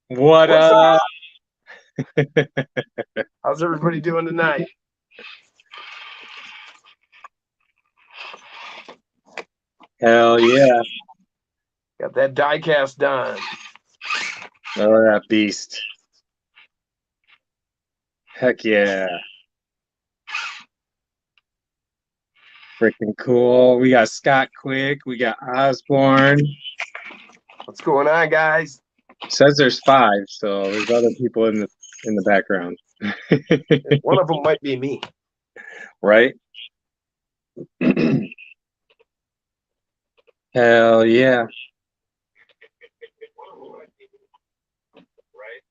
What What's up? up? How's everybody doing tonight? Hell yeah. Got that die cast done. Oh, that beast. Heck yeah. Freaking cool. We got Scott Quick. We got Osborne. What's going on, guys? Says there's five, so there's other people in the background. One of them might be me. Right? Hell yeah. Right?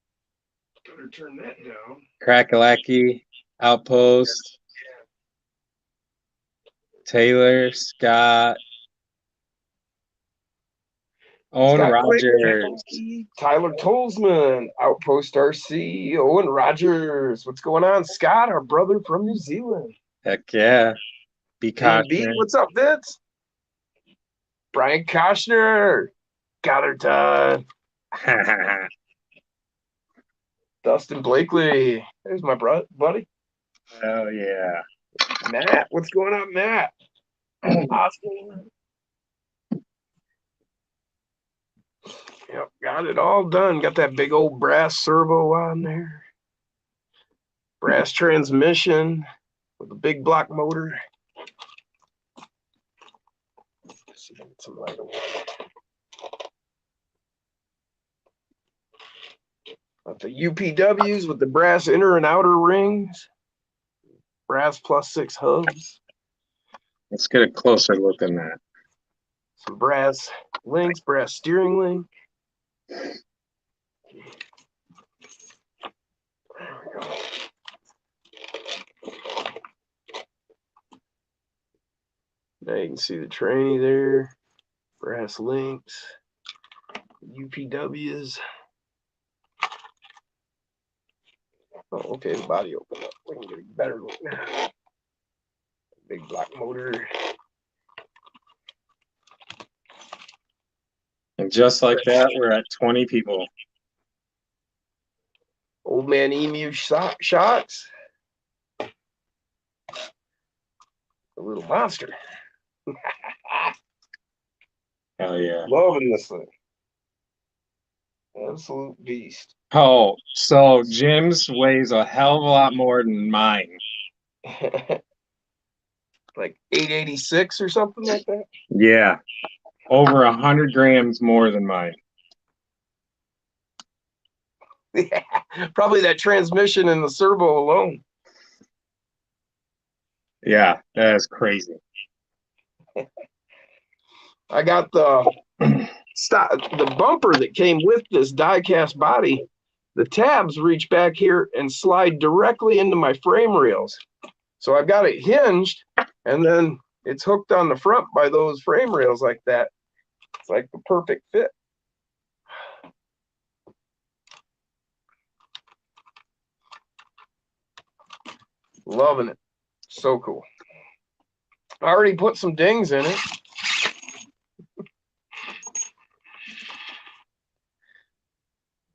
Better turn that down. Crackalacky, Outpost, Taylor, Scott, Owen Scott Quick, Rogers. Tyler Tolsman, Outpost RC, Owen Rogers. What's going on, Scott? Our brother from New Zealand. Heck yeah. Be DB, Koshner. what's up, Vince? Brian Koshner. Got her done. Dustin Blakely. There's my buddy. Hell yeah. Matt, what's going on, Matt? Oscar. Yep, got it all done. Got that big old brass servo on there. Brass transmission with a big block motor. Let's see if I can get some light on. Got the UPWs with the brass inner and outer rings. Brass +6 hubs. Let's get a closer look at that. Some brass links, brass steering link. There we go. Now you can see the tranny there. Brass links. UPWs. Oh, okay, the body opened up. We can get a better look now. Big block motor. And just like that, we're at 20 people. Old man emu shots. A little monster. Hell yeah. Loving this thing. Absolute beast. Oh, so Jim's weighs a hell of a lot more than mine. Like 886 or something like that. Yeah. Over 100 grams more than mine. Yeah, probably that transmission and the servo alone. Yeah, that is crazy. I got the bumper that came with this die-cast body. The tabs reach back here and slide directly into my frame rails. So I've got it hinged, and then it's hooked on the front by those frame rails like that. It's like the perfect fit. Loving it. So cool. I already put some dings in it.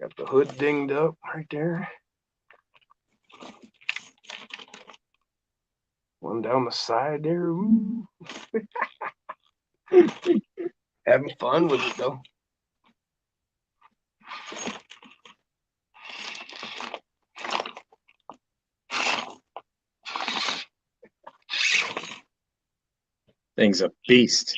Got the hood dinged up right there. One down the side there. Ooh. Having fun with it though. Thing's a beast.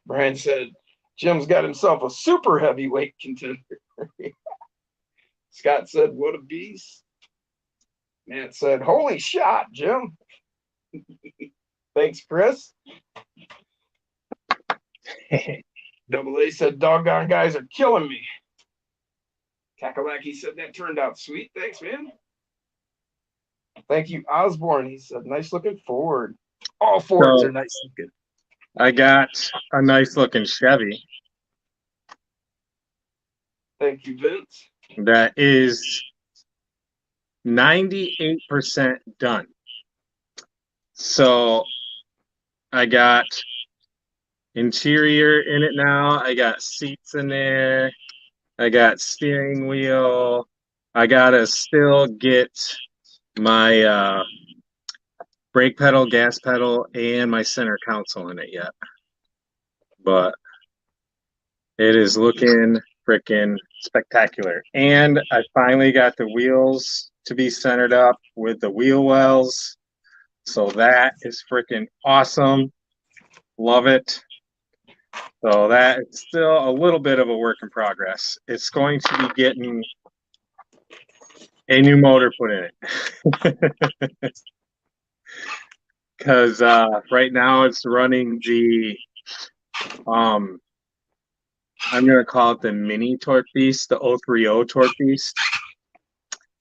Brian said, Jim's got himself a super heavyweight contender. Scott said, what a beast. Matt said, holy shot, Jim. Thanks, Chris. Double A said, doggone guys are killing me. Kakalaki said, that turned out sweet. Thanks, man. Thank you, Osborne. He said, nice looking Ford. All Fords So are nice looking. I got a nice looking Chevy Thank you, Vince. that is 98% done. So I got interior in it now. I got seats in there. I got steering wheel. I gotta still get my brake pedal, gas pedal, and my center console in it yet. But it is looking freaking spectacular. And I finally got the wheels to be centered up with the wheel wells. So that is freaking awesome. Love it. So that it's still a little bit of a work in progress. It's going to be getting a new motor put in it. Because right now it's running the I'm gonna call it the mini Torque Beast, the 030 Torque Beast,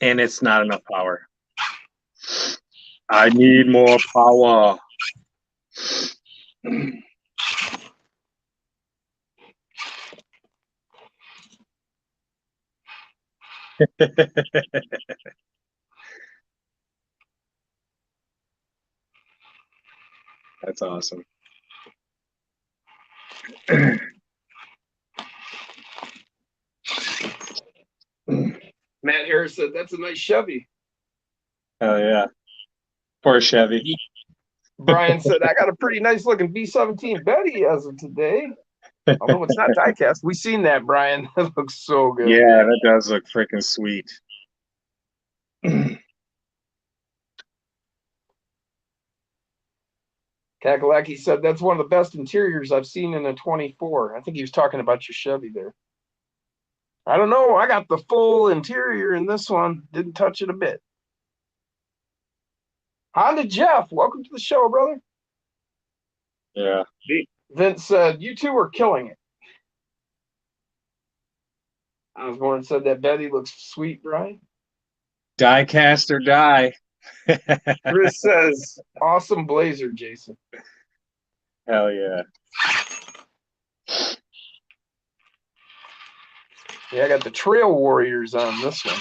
and it's not enough power. I need more power. That's awesome. Matt Harris said that's a nice Chevy. Hell yeah. Poor Chevy. Brian said I got a pretty nice looking B17 Betty as of today. Although it's not diecast. We seen that, Brian. That looks so good. Yeah, that does look freaking sweet. Kakalaki said that's one of the best interiors I've seen in a 24. I think he was talking about your Chevy there. I don't know. I got the full interior in this one. Didn't touch it a bit. Honda Jeff, welcome to the show, brother. Yeah. Vince said, you two are killing it. Osborne said that Betty looks sweet, Brian. Die cast or die. Chris says, awesome blazer, Jason. Hell yeah. Yeah, I got the Trail Warriors on this one.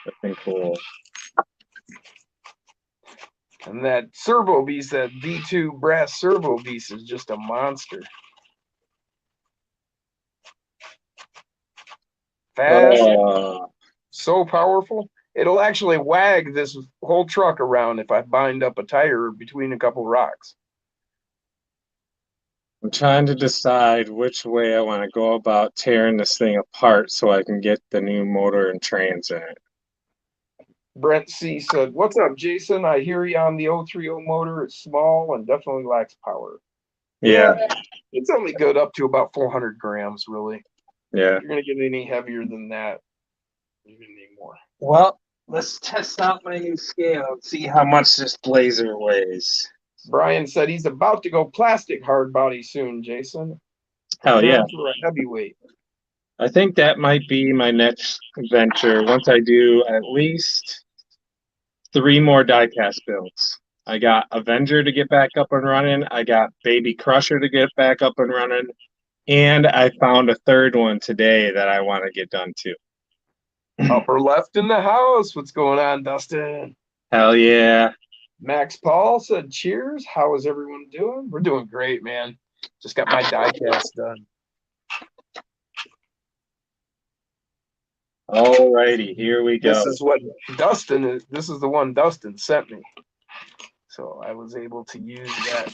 That's been cool. And that Servo Beast, that V2 brass Servo Beast is just a monster. Fast, so powerful. It'll actually wag this whole truck around if I bind up a tire between a couple rocks. I'm trying to decide which way I want to go about tearing this thing apart so I can get the new motor and trans in it. Brent C said, what's up, Jason? I hear you on the 030 motor. It's small and definitely lacks power. Yeah. It's only good up to about 400 grams, really. Yeah. If you're going to get any heavier than that, you're going to need more. Well, let's test out my new scale and see how much this blazer weighs. Brian said he's about to go plastic hard body soon, Jason. Hell yeah. For a heavyweight. I think that might be my next venture once I do at least 3 more diecast builds. I got Avenger to get back up and running. I got Baby Crusher to get back up and running. And I found a third one today that I want to get done too. Upper left in the house. What's going on, Dustin? Hell yeah. Max Paul said, cheers. How is everyone doing? We're doing great, man. Just got my diecast done. Alrighty, here we go. This is the one Dustin sent me. So I was able to use that.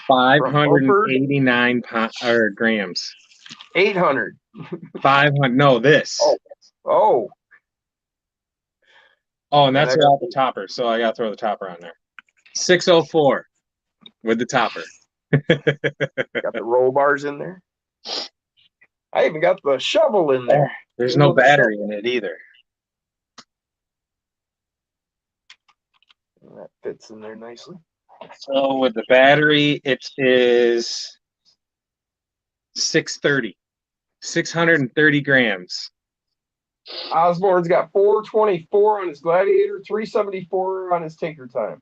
589 grams. 800. 500. No, this. Oh, and that's without the topper. So I got to throw the topper on there. 604 with the topper. Got the roll bars in there. I even got the shovel in there. There's no battery in it either. And that fits in there nicely. So with the battery, it is 630 grams. Osborne's got 424 on his Gladiator, 374 on his Tinker Time.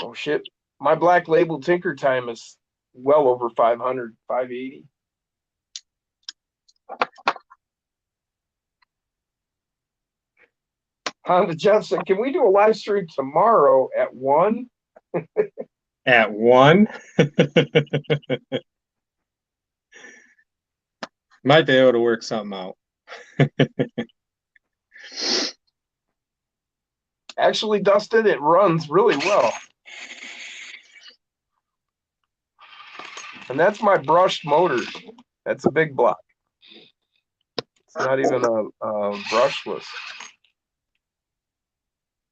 Oh shit. My Black Label Tinker Time is well over 500, 580. Honda Jeff said, can we do a live stream tomorrow at 1? At one, might be able to work something out. Actually, Dustin, it runs really well. And that's my brushed motor. That's a big block. It's not even a brushless.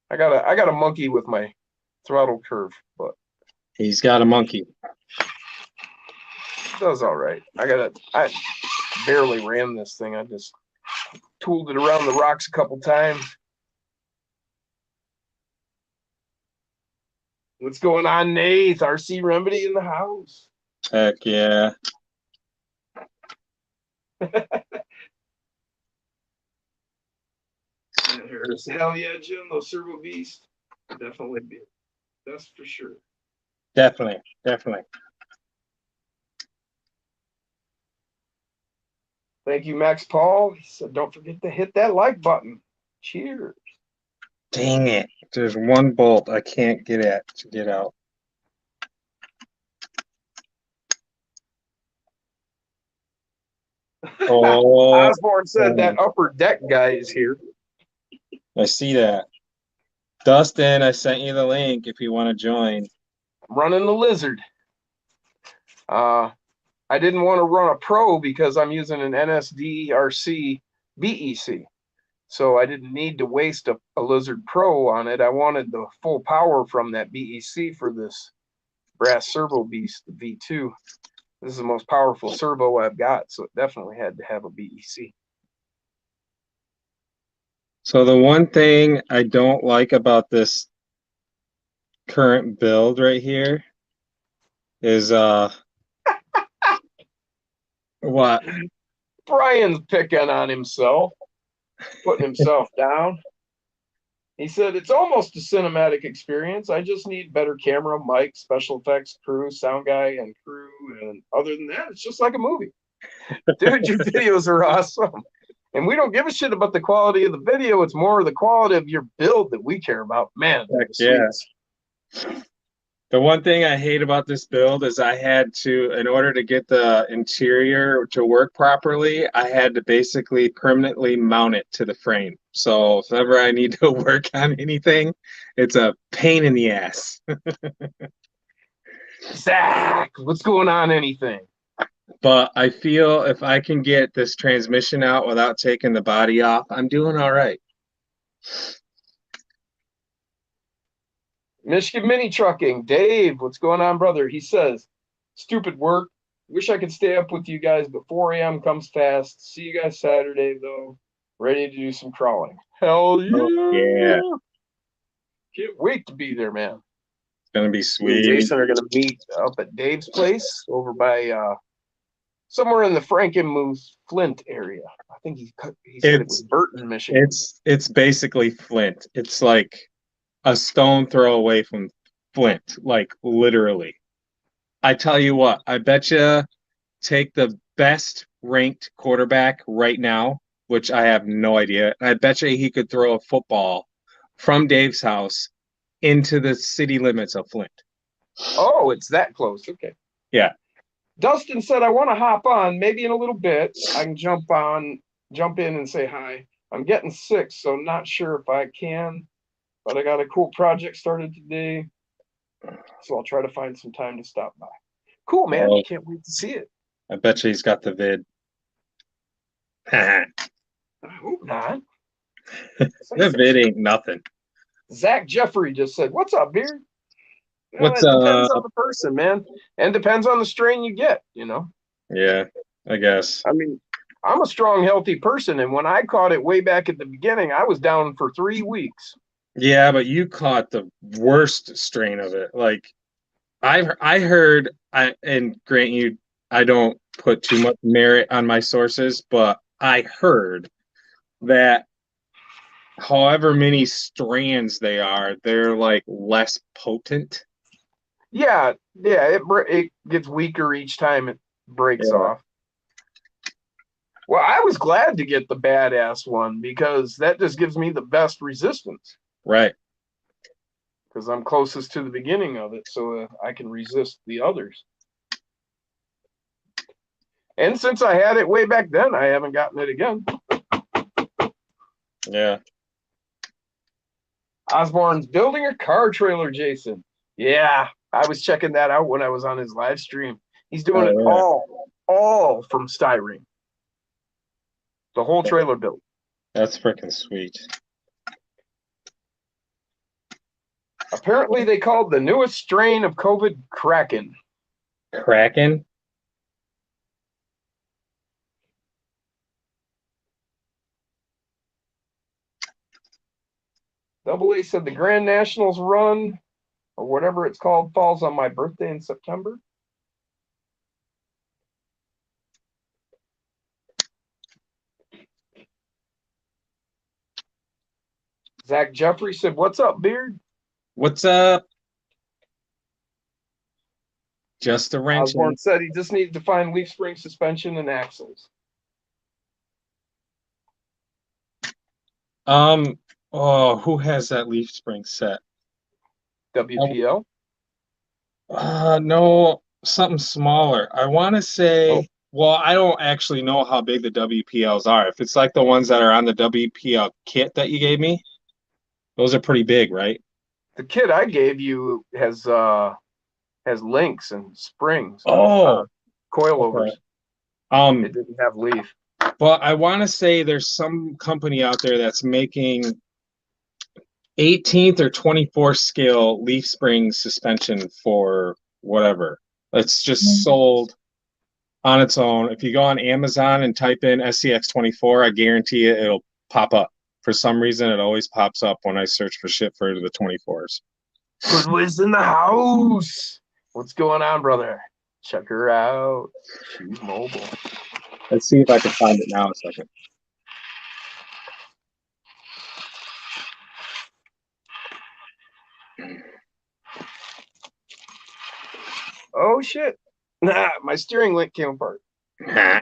I got a monkey with my throttle curve, but He's got a monkey. it does all right. I barely ran this thing. I just tooled it around the rocks a couple times. What's going on, Nate? RC Remedy in the house. Heck yeah. Hell yeah, Jim. Those Servo Beast definitely be. That's for sure. Definitely. Definitely. Thank you, Max Paul. He said, don't forget to hit that like button. Cheers. Dang it. There's one bolt I can't get at to get out. Oh, Osborne said that upper deck guy is here. I see that. Dustin, I sent you the link if you want to join. I'm running the Lizard. I didn't want to run a Pro because I'm using an NSD-RC BEC. So I didn't need to waste a Lizard Pro on it. I wanted the full power from that BEC for this brass servo beast, the V2. This is the most powerful servo I've got, so it definitely had to have a BEC. So the one thing I don't like about this current build right here is what? Brian's picking on himself, putting himself down. He said, it's almost a cinematic experience. I just need better camera, mic, special effects, crew, sound guy, and crew. And other than that, it's just like a movie. Dude, your videos are awesome. And we don't give a shit about the quality of the video. It's more the quality of your build that we care about. Man, Yeah. The one thing I hate about this build is I had to, in order to get the interior to work properly, I had to basically permanently mount it to the frame. So if ever I need to work on anything, it's a pain in the ass. Zach, what's going on? Anything? But I feel if I can get this transmission out without taking the body off, I'm doing all right. Michigan Mini Trucking, Dave, what's going on, brother? He says, stupid work. Wish I could stay up with you guys, but 4 a.m. comes fast. See you guys Saturday, though. Ready to do some crawling. Hell yeah. Oh, yeah. Can't wait to be there, man. It's going to be Me sweet. and Jason are going to meet up at Dave's place over by somewhere in the Frankenmuth Flint area. I think he said it was Burton, Michigan. It's basically Flint. It's like a stone throw away from Flint, like literally. I tell you what, I bet you take the best ranked quarterback right now, which I have no idea. I bet you he could throw a football from Dave's house into the city limits of Flint. Oh, it's that close. Okay. Yeah. Dustin said, I want to hop on. Maybe in a little bit, I can jump in and say hi. I'm getting sick, so I'm not sure if I can, but I got a cool project started today, so I'll try to find some time to stop by. Cool, man. Oh. Can't wait to see it. I bet you he's got the vid. I hope not. The vid ain't nothing. Zach Jeffrey just said, what's up, Beard? Well, it depends on the person, man. And depends on the strain you get, you know? Yeah, I guess. I mean, I'm a strong, healthy person, and when I caught it way back at the beginning, I was down for 3 weeks. Yeah, but you caught the worst strain of it. Like, I heard, and grant you, I don't put too much merit on my sources, but I heard that however many strands they are, they're like less potent. Yeah, it gets weaker each time it breaks off. Well, I was glad to get the badass one because that just gives me the best resistance. Right. because I'm closest to the beginning of it, so I can resist the others. And since I had it way back then, I haven't gotten it again. Yeah. Osborne's building a car trailer, Jason. Yeah, I was checking that out when I was on his live stream. He's doing it all from styrene. The whole trailer built. That's freaking sweet. Apparently, they called the newest strain of COVID Kraken. Kraken? Double A said the Grand Nationals run, or whatever it's called, falls on my birthday in September. Zach Jeffrey said, "What's up, Beard?" What's up? Just a wrench. Osborne said he just needed to find leaf spring suspension and axles. Who has that leaf spring set? WPL? No, something smaller. I want to say, well, I don't actually know how big the WPLs are. If it's like the ones that are on the WPL kit that you gave me, those are pretty big, right? The kit I gave you has links and springs. Coilovers. Okay. It didn't have leaf. But I want to say there's some company out there that's making 18th or 24th scale leaf spring suspension for whatever. It's just sold on its own. If you go on Amazon and type in SCX24, I guarantee it'll pop up. For some reason, it always pops up when I search for shit for the 24s. Goodwiz in the house. What's going on, brother? Check her out. She's mobile. Let's see if I can find it now a second. Oh, shit. Nah, my steering link came apart. Well,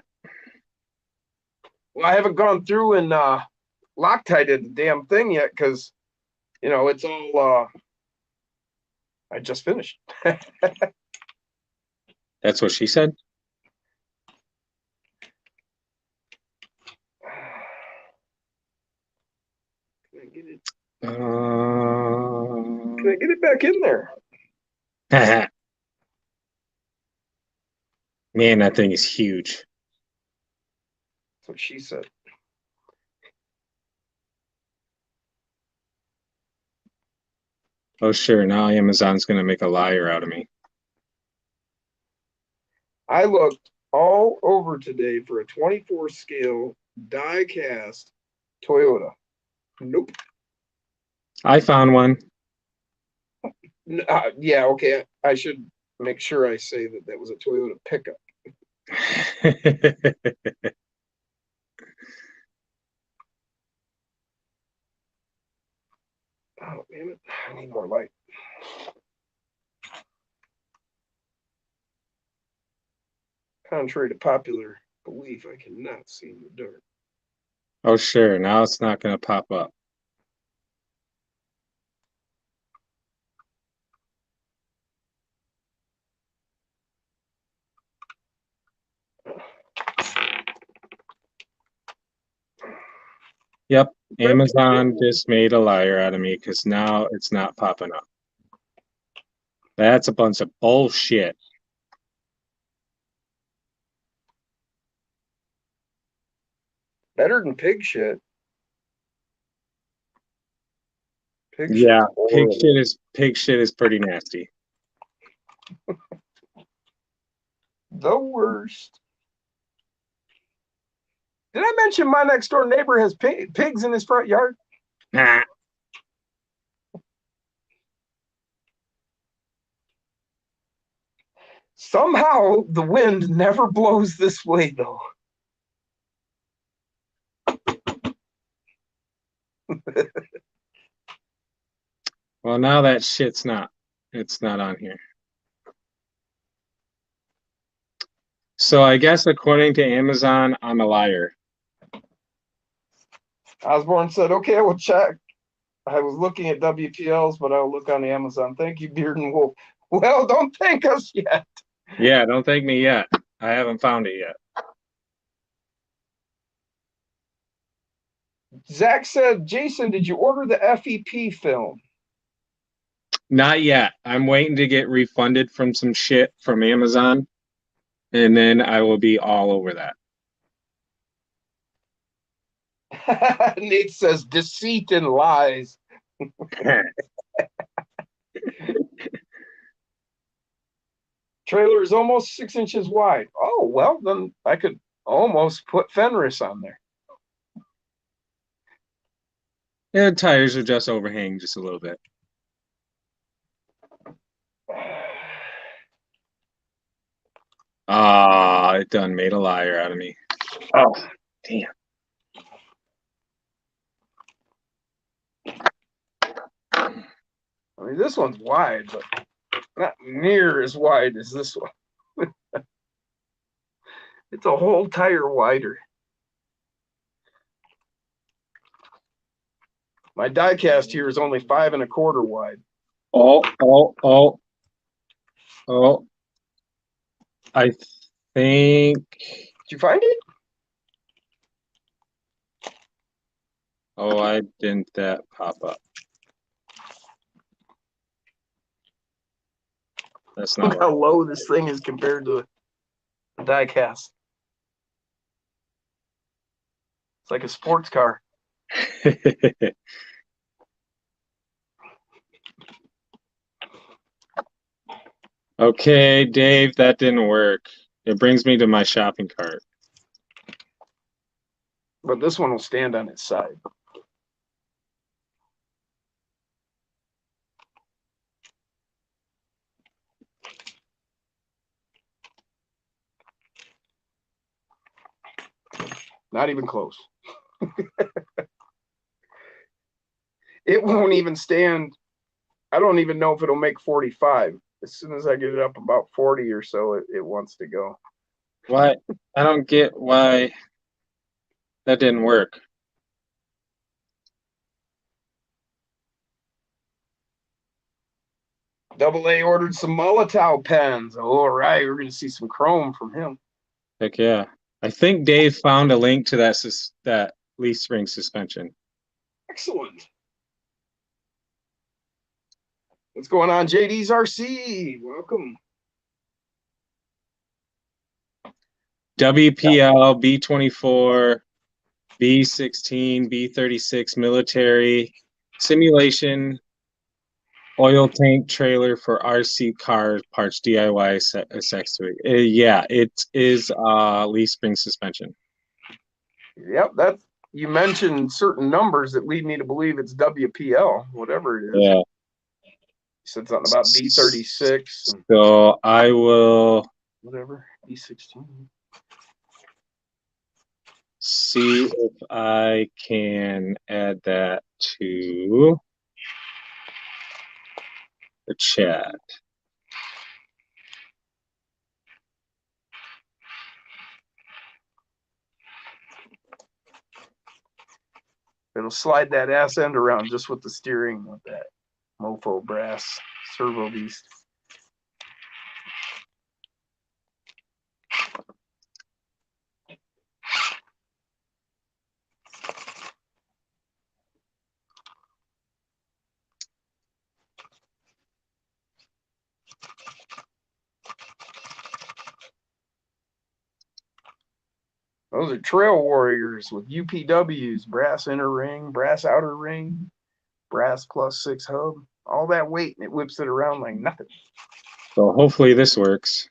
I haven't gone through and Loctited the damn thing yet because, it's all, I just finished. That's what she said? Can I get it? Can I get it back in there? Man, that thing is huge. That's what she said. Oh, sure. Now Amazon's going to make a liar out of me. I looked all over today for a 24 scale die cast Toyota. Nope. I found one. Yeah, okay. I should make sure I say that was a Toyota pickup. Oh, damn it. I need more light. Contrary to popular belief, I cannot see in the dark. Oh, sure. Now it's not going to pop up. Yep. Amazon just made a liar out of me because now it's not popping up. That's a bunch of bullshit. Better than pig shit. Pig shit is pretty nasty. The worst. Did I mention my next door neighbor has pigs in his front yard? Nah. Somehow the wind never blows this way, though. Well, now that shit's it's not on here. So I guess according to Amazon, I'm a liar. Osborne said, okay, I will check. I was looking at WPLs, but I'll look on Amazon. Thank you, Beard and Wolf. Well, don't thank us yet. Yeah, don't thank me yet. I haven't found it yet. Zach said, Jason, did you order the FEP film? Not yet. I'm waiting to get refunded from some shit from Amazon, and then I will be all over that. Nate says, deceit and lies. Trailer is almost 6 inches wide. Oh, well, then I could almost put Fenris on there. Yeah, tires are just overhang just a little bit. Ah, it done made a liar out of me. Oh, damn. I mean, this one's wide, but not near as wide as this one. It's a whole tire wider. My die cast here is only 5 1/4 wide. Oh. I think. Did you find it? Oh, why didn't that pop up? That's not Look how low this thing is compared to the die cast. It's like a sports car. Okay, Dave, that didn't work. It brings me to my shopping cart. But this one will stand on its side. Not even close. It won't even stand. I don't even know if it'll make 45. As soon as I get it up about 40 or so, it wants to go. Why? I don't get why that didn't work. Double A ordered some Molotov pens. All right, we're going to see some chrome from him. Heck yeah. I think Dave found a link to that leaf spring suspension. Excellent. What's going on, JD's RC? Welcome. WPL, B24, B16, B36 military simulation oil tank trailer for RC car parts DIY accessory. Yeah, it is leaf spring suspension. Yep, that's you mentioned certain numbers that lead me to believe it's WPL, whatever it is. Yeah. You said something about B36. So I will whatever, B16. See if I can add that to the chat. It'll slide that ass end around just with the steering with that mofo brass servo beast. Those are Trail Warriors with UPWs, brass inner ring, brass outer ring, brass +6 hub, all that weight, and it whips it around like nothing. So hopefully this works.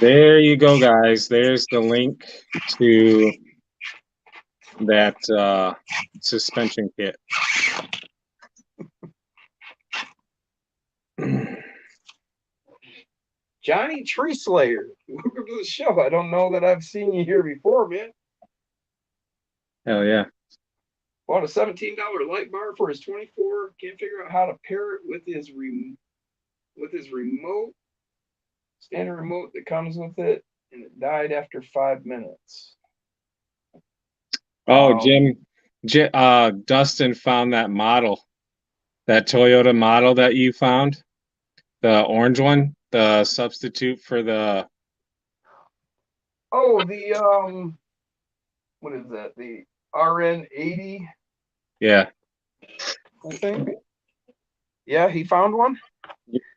There you go, guys. There's the link to that suspension kit. Johnny Tree Slayer, welcome to the show. I don't know that I've seen you here before, man. Hell yeah. Bought a $17 light bar for his 24. Can't figure out how to pair it with his remote. Standard remote that comes with it, and it died after 5 minutes. Oh, Um, Dustin found that model, that Toyota model that you found, the orange one, the substitute for the, oh, the what is that? The RN80, yeah. I think. Yeah, he found one.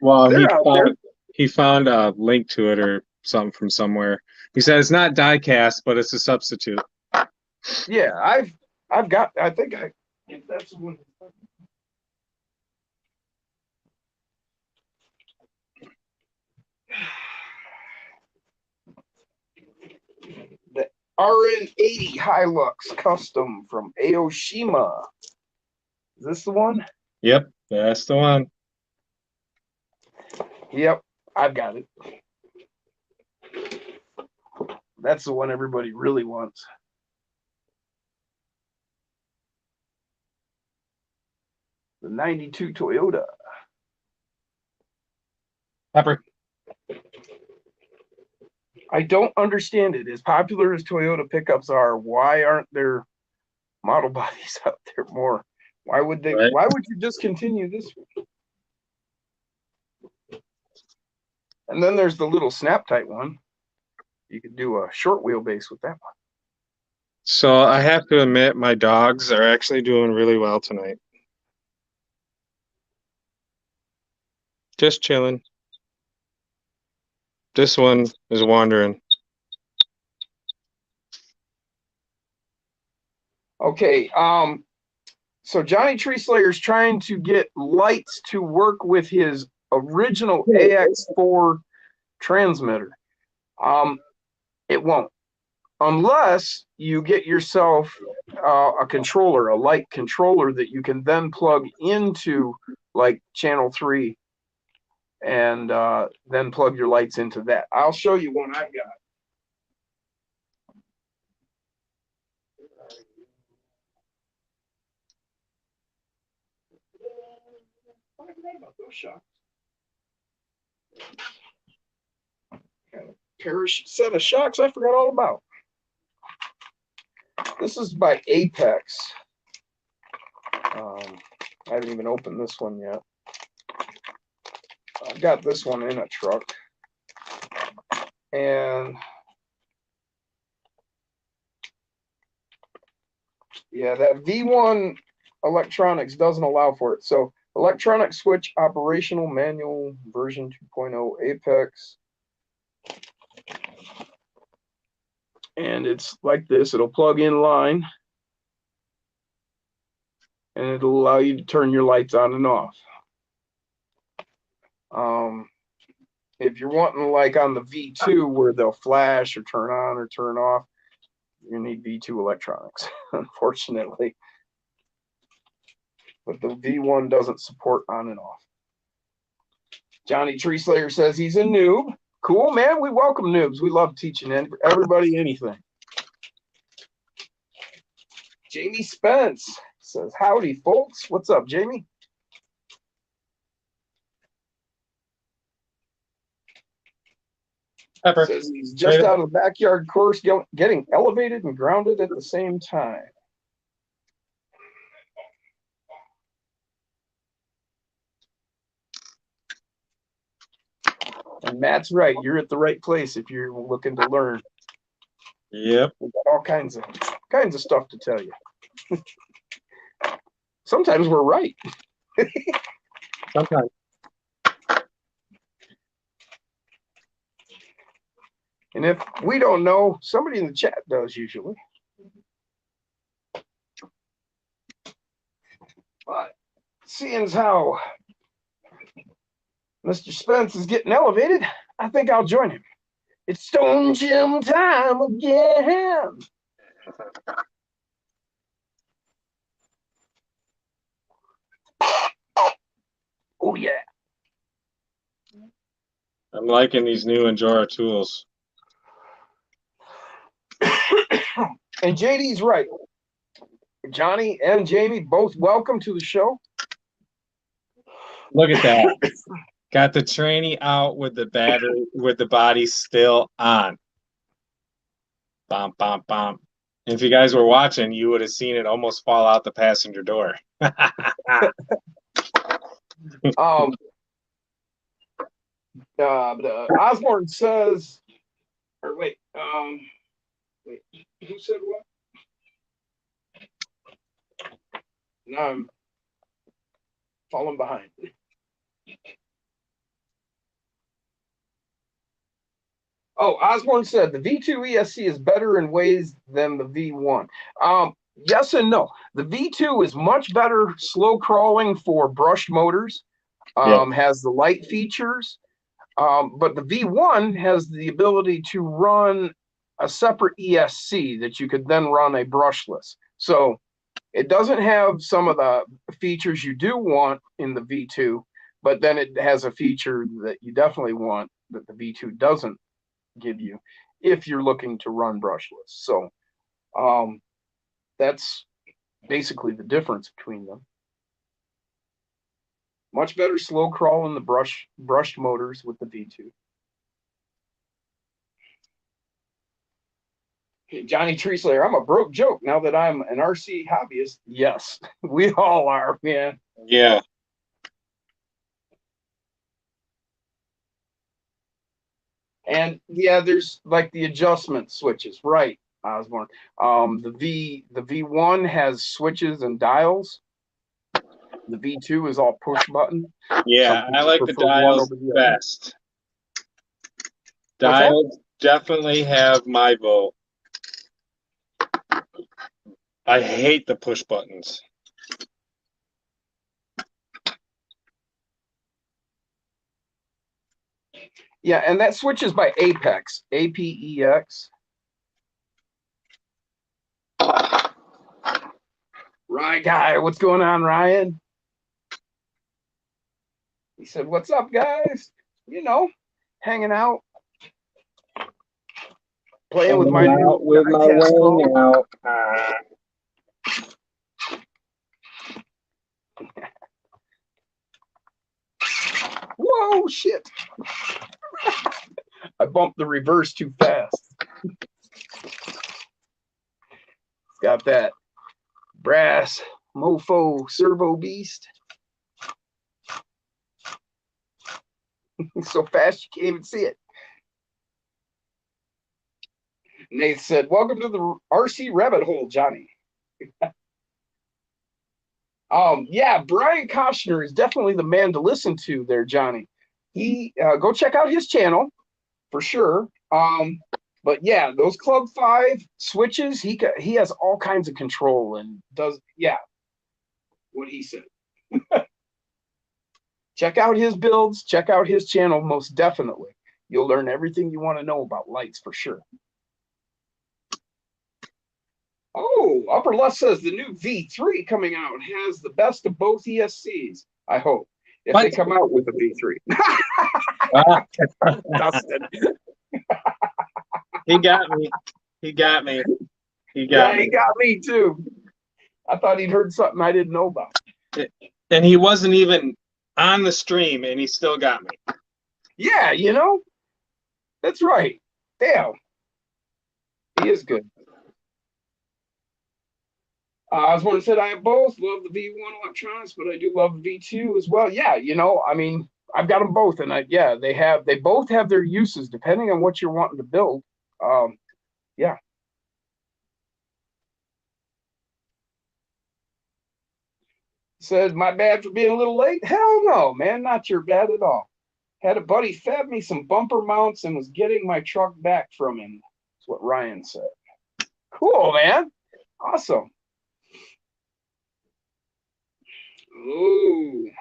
Well, They're out there. he found a link to it or something from somewhere. He said it's not die cast, but it's a substitute. Yeah, I've got. I think I. If that's the one. The RN80 Hilux Custom from Aoshima. Is this the one? Yep, that's the one. Yep, I've got it. That's the one everybody really wants. The 92 Toyota. Pepper. I don't understand it. As popular as Toyota pickups are, why aren't there model bodies out there more? Why would they? Right. Why would you discontinue this one? And then there's the little snap tight one. You could do a short wheelbase with that one. So I have to admit, my dogs are actually doing really well tonight. Just chilling. This one is wandering. Okay. So Johnny Tree Slayer is trying to get lights to work with his original AX4 transmitter. It won't, unless you get yourself a controller, a light controller that you can then plug into like channel 3 and then plug your lights into that. I'll show you one I've got. I forgot about those shocks. Got a set of shocks I forgot all about. This is by Apex. I haven't even opened this one yet. I've got this one in a truck. And yeah, that V1 electronics doesn't allow for it. So electronic switch operational manual version 2.0 Apex. And it's like this. It'll plug in line. And it'll allow you to turn your lights on and off. If you're wanting like on the V2 where they'll flash or turn on or turn off, you need V2 electronics, unfortunately. But the V1 doesn't support on and off. Johnny Tree Slayer says he's a noob. Cool, man. We welcome noobs. We love teaching everybody anything. Jamie Spence says, howdy, folks. What's up, Jamie? Pepper. Says he's just out of the backyard course, getting elevated and grounded at the same time. And Matt's right. You're at the right place if you're looking to learn. Yep. We've got all kinds of stuff to tell you. Sometimes we're right. Sometimes. And if we don't know, somebody in the chat does usually. But seeing as how Mr. Spence is getting elevated, I think I'll join him. It's Stone Gym time again. Oh, yeah. I'm liking these new Endura tools. And JD's right. Johnny and Jamie, both welcome to the show. Look at that. Got the tranny out with the battery, with the body still on. Bom, bom, bom. If you guys were watching, you would have seen it almost fall out the passenger door. Um, Osborne says, or wait, who said what? Now I'm falling behind. Oh, Osborne said the V2 ESC is better in ways than the V1. Yes and no. The V2 is much better slow crawling for brushed motors, has the light features, but the V1 has the ability to run a separate ESC that you could then run a brushless. So it doesn't have some of the features you do want in the V2, but then it has a feature that you definitely want that the V2 doesn't give you if you're looking to run brushless. So that's basically the difference between them. Much better slow crawl in the brushed motors with the V2. Johnny Tree Slayer, I'm a broke joke now that I'm an RC hobbyist. Yes, we all are, man. Yeah. And yeah, there's like the adjustment switches, right, Osborne? The V1 has switches and dials. The V2 is all push button. Yeah, I like the dials best. Dials definitely have my vote. I hate the push buttons. Yeah, and that switches by Apex, APEX. Right guy, what's going on, Ryan? He said, "What's up, guys? You know, hanging out, playing with my new weighing out. Whoa, shit! I bumped the reverse too fast. Got that brass mofo servo beast. So fast you can't even see it. Nate said, "Welcome to the RC rabbit hole, Johnny." Yeah, Brian Koshner is definitely the man to listen to there, Johnny. He go check out his channel for sure. But yeah, those Club 5 switches, he has all kinds of control and does what he said. Check out his builds, check out his channel most definitely. You'll learn everything you want to know about lights for sure. Oh, upper left says the new V3 coming out has the best of both ESCs. I hope if they come out with the V3. Dustin. He got me. He got me. He got me too. I thought he'd heard something I didn't know about. And he wasn't even on the stream, and he still got me. Yeah, you know, that's right. Damn, he is good. Osborne said, "I have both. Love the V1 electronics, but I do love the V2 as well." Yeah, you know, I mean, I've got them both, and they both have their uses depending on what you're wanting to build. Yeah. Said, "My bad for being a little late." Hell no, man, not your bad at all. Had a buddy fab me some bumper mounts and was getting my truck back from him. That's what Ryan said. Cool, man. Awesome. Ooh.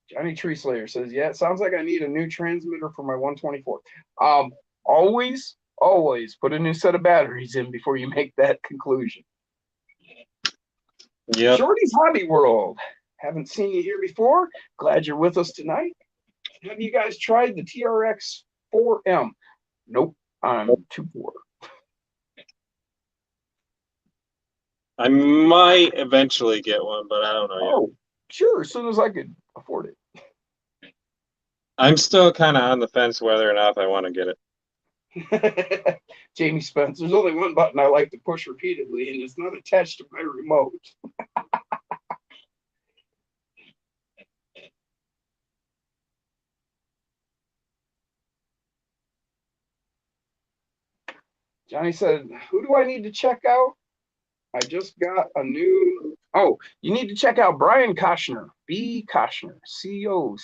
Johnny Tree Slayer says, "Yeah, it sounds like I need a new transmitter for my 124. Always put a new set of batteries in before you make that conclusion. Yeah. Shorty's Hobby World. Haven't seen you here before. Glad you're with us tonight. Have you guys tried the TRX 4M? Nope, I'm too poor. I might eventually get one, but I don't know yet. Oh, sure, as soon as I could afford it. I'm still kind of on the fence whether or not I want to get it. Jamie Spence, there's only one button I like to push repeatedly, and it's not attached to my remote. Johnny said, who do I need to check out? I just got a new. Oh, you need to check out Brian Kochner. B. Kochner. Kochener.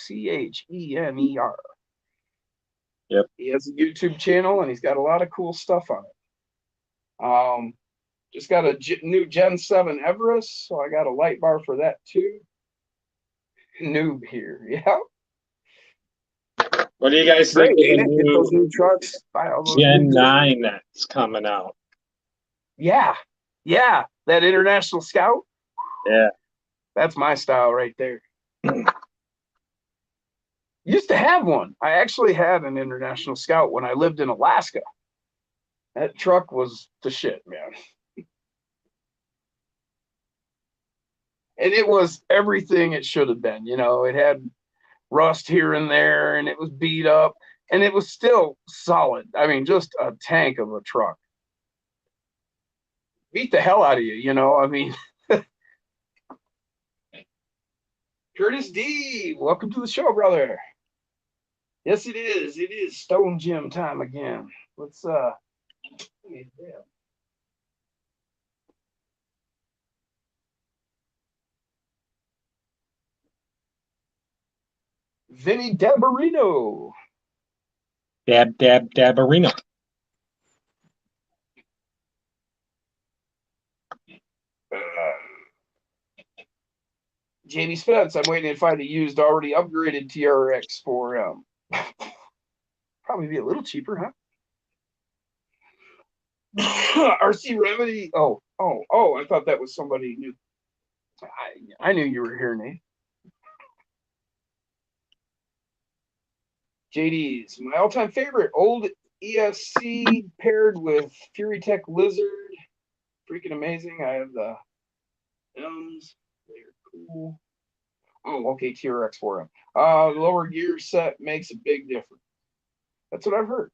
Yep. He has a YouTube channel and he's got a lot of cool stuff on it. Just got a new Gen 7 Everest, so I got a light bar for that too. Noob here. Yeah. What do you guys Great, think of ain't the it? Get those new new trucks. Buy all those Gen new 9 that's coming out? Yeah. Yeah. That International Scout. Yeah. That's my style right there. Used to have one. I actually had an International Scout when I lived in Alaska. That truck was the shit, man. And it was everything it should have been. You know, it had rust here and there, and it was beat up, and it was still solid. I mean, just a tank of a truck. Beat the hell out of you, you know. I mean, Curtis D, welcome to the show, brother. Yes, it is. It is Stone Gym time again. Let's Vinny Dabarino. Dabarino. Jamie Spence, I'm waiting to find a used, already upgraded TRX for probably be a little cheaper, huh? RC Remedy. Oh, I thought that was somebody new. I knew you were here, Nate. JD's my all-time favorite, old ESC paired with Fury Tech Lizard. Freaking amazing. I have the M's. They're cool. Oh, okay, TRX for him. Lower gear set makes a big difference. That's what I've heard.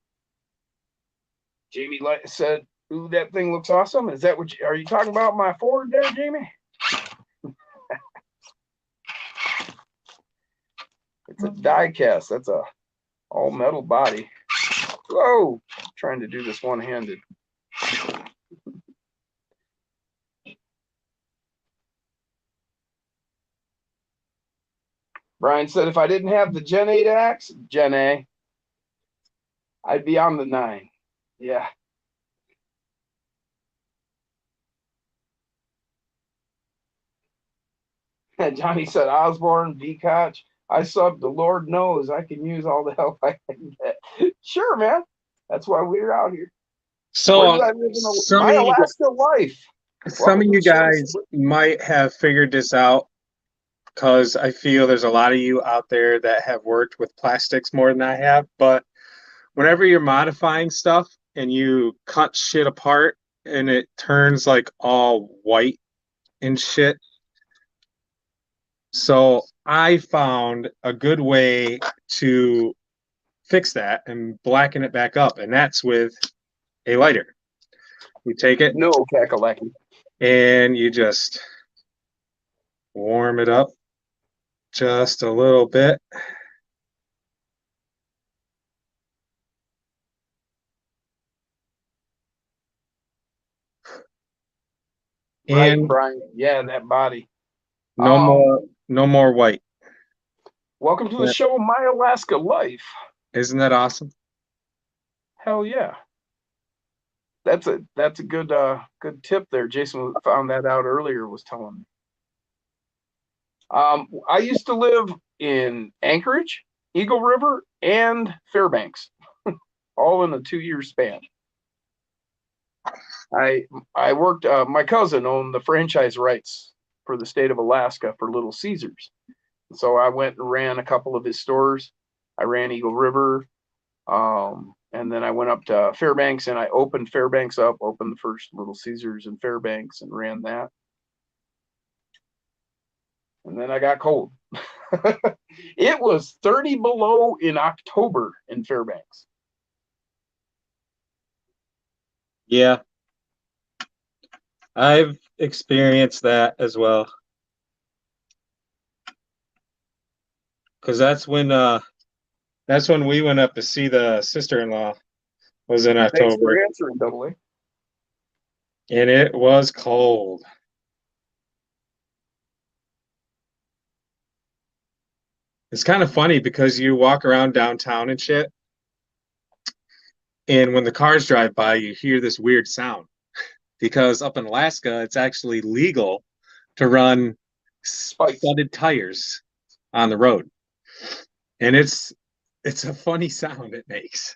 Jamie said, "Ooh, that thing looks awesome." Is that what are you talking about? My Ford there, Jamie? It's a die cast. That's a all metal body. Whoa! I'm trying to do this one-handed. Brian said, if I didn't have the Gen 8 axe, Gen A, I'd be on the 9. Yeah. Johnny said, Osborne, V-Koch. I subbed, the Lord knows I can use all the help I can get. Sure, man. That's why we're out here. So my Alaska life. Some of you guys might have figured this out because I feel there's a lot of you out there that have worked with plastics more than I have. But whenever you're modifying stuff and you cut shit apart and it turns like all white and shit. So I found a good way to fix that and blacken it back up, and that's with a lighter. You take it, no kakalaki, and you just warm it up just a little bit. Right, And Brian. Yeah, that body. no more white. Welcome to the show, My Alaska Life. Isn't that awesome? Hell yeah. That's a good tip there. Jason found that out earlier, was telling me. I used to live in Anchorage, Eagle River, and Fairbanks, all in a 2-year span. I worked. My cousin owned the franchise rights for the state of Alaska for Little Caesars, so I went and ran a couple of his stores. I ran Eagle River, and then I went up to Fairbanks and I opened Fairbanks up, opened the first Little Caesars in Fairbanks and ran that. And then I got cold. It was 30 below in October in Fairbanks. Yeah, I've experienced that as well. Because that's when we went up to see the sister-in-law was in Thanks October, for answering, Double A. and it was cold. It's kind of funny because you walk around downtown and shit, and when the cars drive by, you hear this weird sound. Because up in Alaska, it's actually legal to run Spikes. studded tires on the road, and it's a funny sound it makes.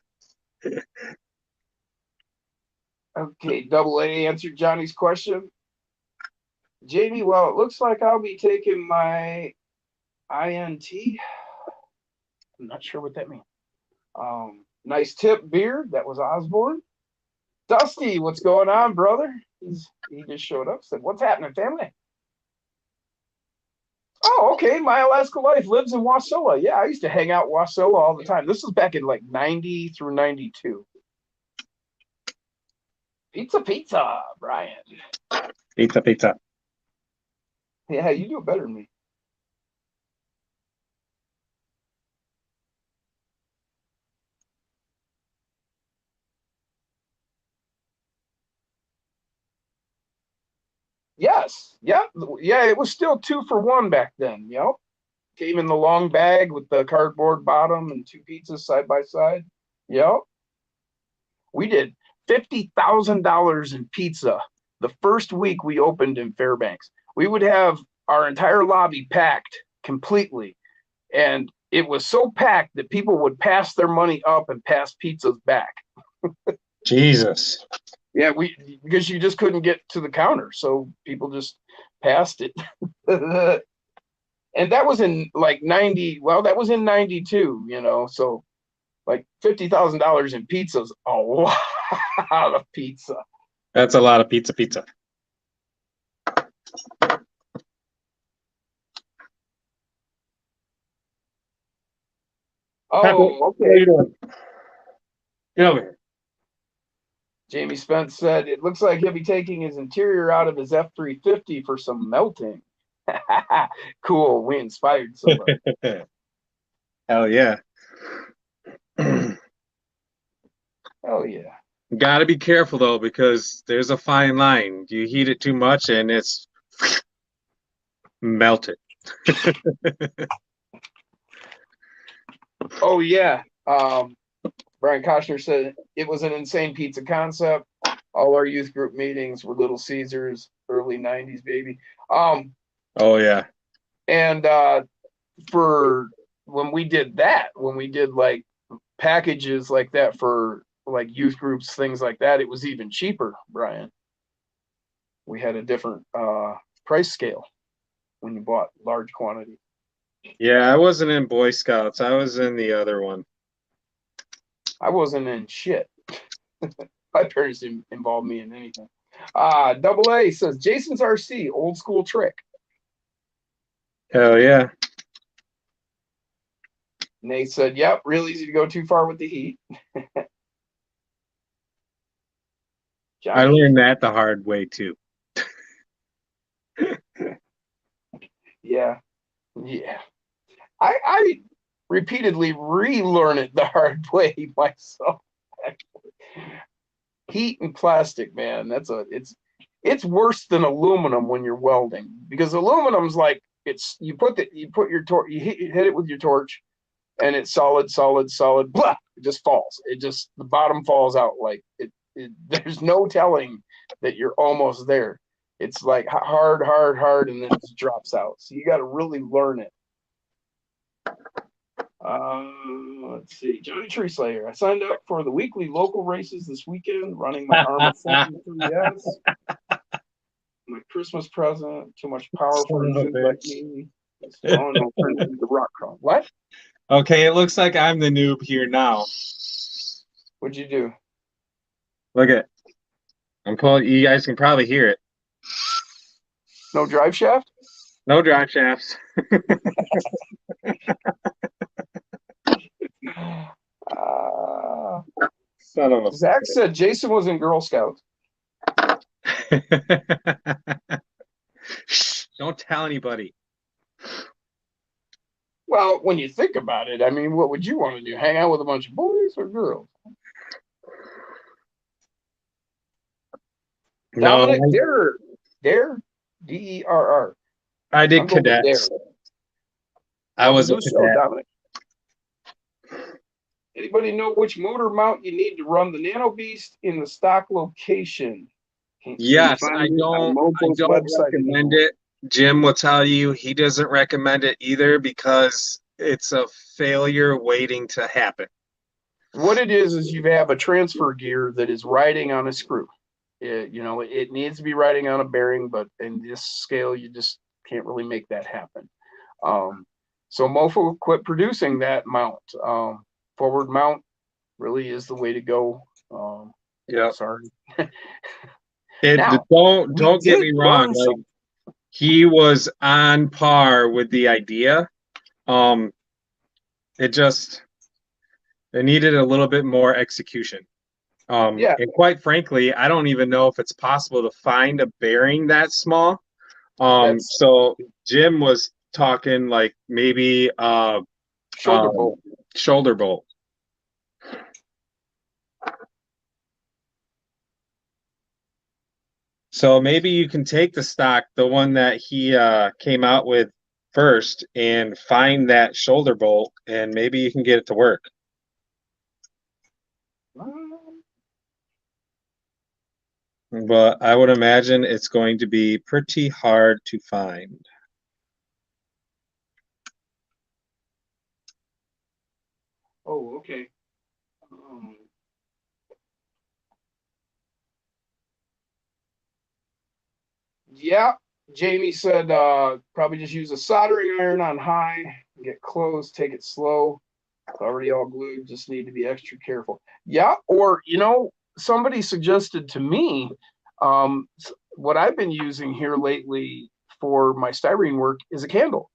Okay, Double A answered Johnny's question. Jamie, well, it looks like I'll be taking my INT. I'm not sure what that means. Nice tip, beer. That was Osborne. Dusty, what's going on, brother? He just showed up. Said, "What's happening, family?" Oh, okay. My Alaska life lives in Wasilla. Yeah, I used to hang out in Wasilla all the time. This was back in like 90 through 92. Pizza, Brian. Pizza, pizza. Yeah, you do it better than me. Yes. Yep. Yeah, it was still 2 for 1 back then. Yep. Came in the long bag with the cardboard bottom and 2 pizzas side by side. Yep. We did $50,000 in pizza the first week we opened in Fairbanks. We would have our entire lobby packed completely. And it was so packed that people would pass their money up and pass pizzas back. Jesus. Yeah, because you just couldn't get to the counter. So people just passed it. And that was in like 90. Well, that was in 92, so like $50,000 in pizzas, a lot of pizza. That's a lot of pizza, pizza. Oh, What are okay. you doing? Get over here. Jamie Spence said it looks like he'll be taking his interior out of his F-350 for some melting. Cool. We inspired somebody. Hell yeah. Hell yeah. Got to be careful though, because there's a fine line. You heat it too much and it's melted. Oh yeah. Brian Koshner said it was an insane pizza concept. All our youth group meetings were Little Caesars, early 90s, baby. Oh yeah. And for when we did like packages like that for like youth groups, things like that, it was even cheaper, Brian. We had a different price scale when you bought large quantity. Yeah, I wasn't in Boy Scouts. I was in the other one. I wasn't in shit. My parents didn't involve me in anything. Double A says Jason's RC, old school trick. Hell yeah. Nate said, "Yep, real easy to go too far with the heat." I learned that the hard way too. Yeah. I repeatedly relearn it the hard way myself. Heat and plastic, man. It's worse than aluminum when you're welding, because aluminum's like you hit it with your torch, and it's solid, blah, it just falls. The bottom falls out like it. There's no telling that you're almost there. It's like hard, and then it just drops out. So you got to really learn it. Let's see. Johnny Tree Slayer. I signed up for the weekly local races this weekend, running my Arma 3S. My Christmas present. Too much power for a noob like me. Oh no, turn it into rock crawl. What? Okay, it looks like I'm the noob here now. What'd you do? Look at I'm pulling. You guys can probably hear it. No drive shaft? No drive shafts. Son of a. Zach said Jason was in Girl Scouts. Shh, don't tell anybody. Well, when you think about it, I mean, what would you want to do? Hang out with a bunch of boys or girls? No, Dominic Dare, Derr. I I'll did go with Dare. cadets. I Well, was a do so, cadet. Dominic. Anybody know which motor mount you need to run the Nano Beast in the stock location? Can you Yes, find it on I Mofo's don't website? recommend it. Jim will tell you he doesn't recommend it either because it's a failure waiting to happen. What it is you have a transfer gear that is riding on a screw. It needs to be riding on a bearing, but in this scale, you just can't really make that happen. So Mofo quit producing that mount. Forward mount really is the way to go. Yeah. Sorry. Don't We get me did wrong. learn Like something. he was on par with the idea. Um, it needed a little bit more execution. Yeah, And quite frankly, I don't even know if it's possible to find a bearing that small. that's So Jim was talking like maybe shoulder bolt. shoulder bolt. So maybe you can take the stock, the one that he came out with first, and find that shoulder bolt, and maybe you can get it to work. But I would imagine it's going to be pretty hard to find. Oh, okay. Yeah, Jamie said probably just use a soldering iron on high, get close, take it slow. It's already all glued, just need to be extra careful. Yeah, or somebody suggested to me what I've been using here lately for my styrene work is a candle.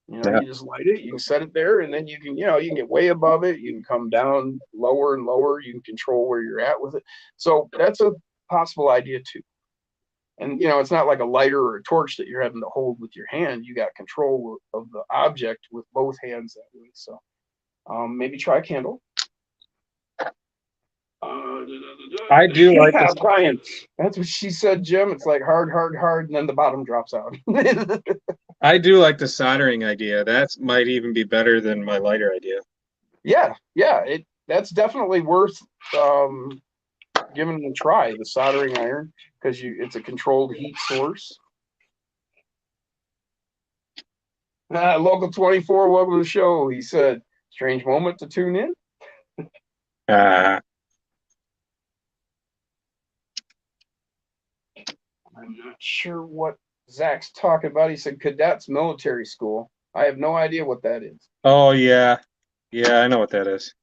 Yeah. You just light it, you can set it there, and then you can get way above it, you can come down lower and lower, you can control where you're at with it. So that's a possible idea too. And it's not like a lighter or a torch that you're having to hold with your hand. You got control of the object with both hands that way. So maybe try a candle. I do like Yeah, this. Brian. That's what she said, Jim. It's like hard, hard, hard, and then the bottom drops out. I do like the soldering idea. That might even be better than my lighter idea. Yeah, that's definitely worth giving it a try. The soldering iron, because it's a controlled heat source. Local 24, welcome to the show. He said, strange moment to tune in. Uh, I'm not sure what Zach's talking about. He said cadets military school. I have no idea what that is. oh yeah, yeah, I know what that is.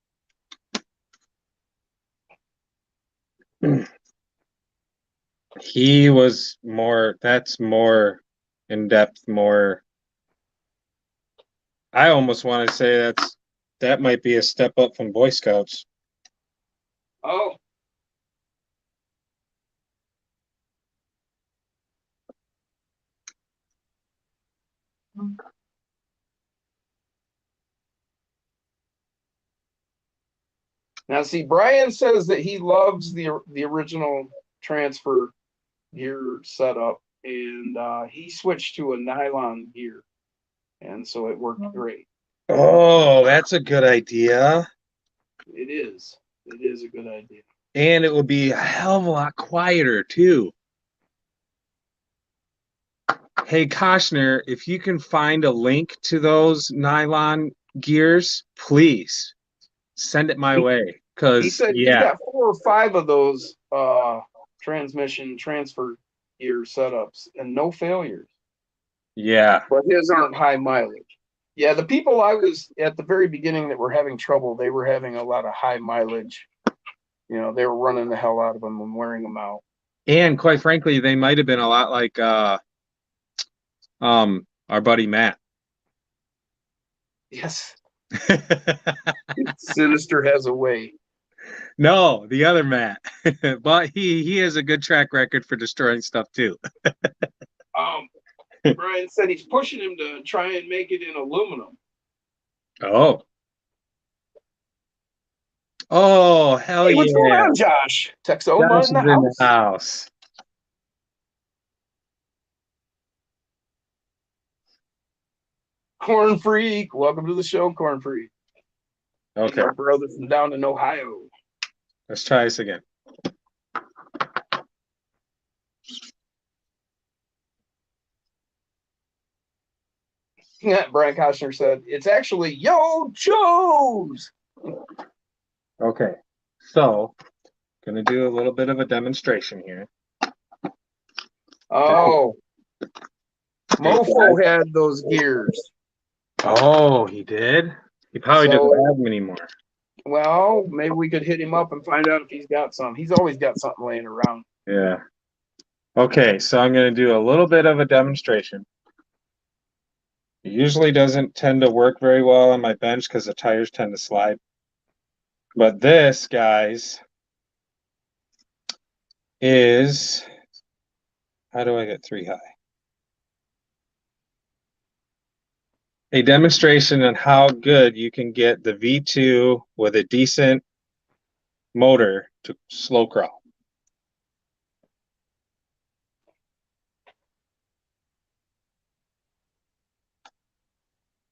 He was more. That's more in depth. More. I almost want to say that might be a step up from Boy Scouts. Oh. Now, see, Brian says that he loves the original transfer gear setup, and he switched to a nylon gear, and so it worked great. Oh, that's a good idea. It is. It is a good idea. And it would be a hell of a lot quieter too. Hey, Koshner, if you can find a link to those nylon gears, please send it my way. He Because, said he's yeah, got 4 or 5 of those transmission transfer gear setups and no failures. yeah. But his aren't high mileage. Yeah, the people I was at the very beginning that were having trouble, they were having a lot of high mileage. They were running the hell out of them and wearing them out. And quite frankly, they might have been a lot like our buddy Matt. Yes. Sinister has a way. No, the other Matt. But he has a good track record for destroying stuff too. Um, Brian said he's pushing him to try and make it in aluminum. Oh. Oh, hell Hey, what's going yeah. on, Josh? Texoma Josh in is the in the house. house. Corn Freak, welcome to the show, Corn Freak. Okay, Our brother from down in Ohio. let's try this again. Yeah, Brian Koshner said it's actually Yo Joe's. Okay, so gonna do a little bit of a demonstration here. Oh, Mofo had those gears. Oh, he did? He probably So, doesn't have them anymore. well, maybe we could hit him up and find out if he's got some. He's always got something laying around. Yeah. Okay, so I'm gonna do a little bit of a demonstration. It usually doesn't tend to work very well on my bench because the tires tend to slide. But this, guys, is how do I get 3 high? A demonstration on how good you can get the V2 with a decent motor to slow crawl.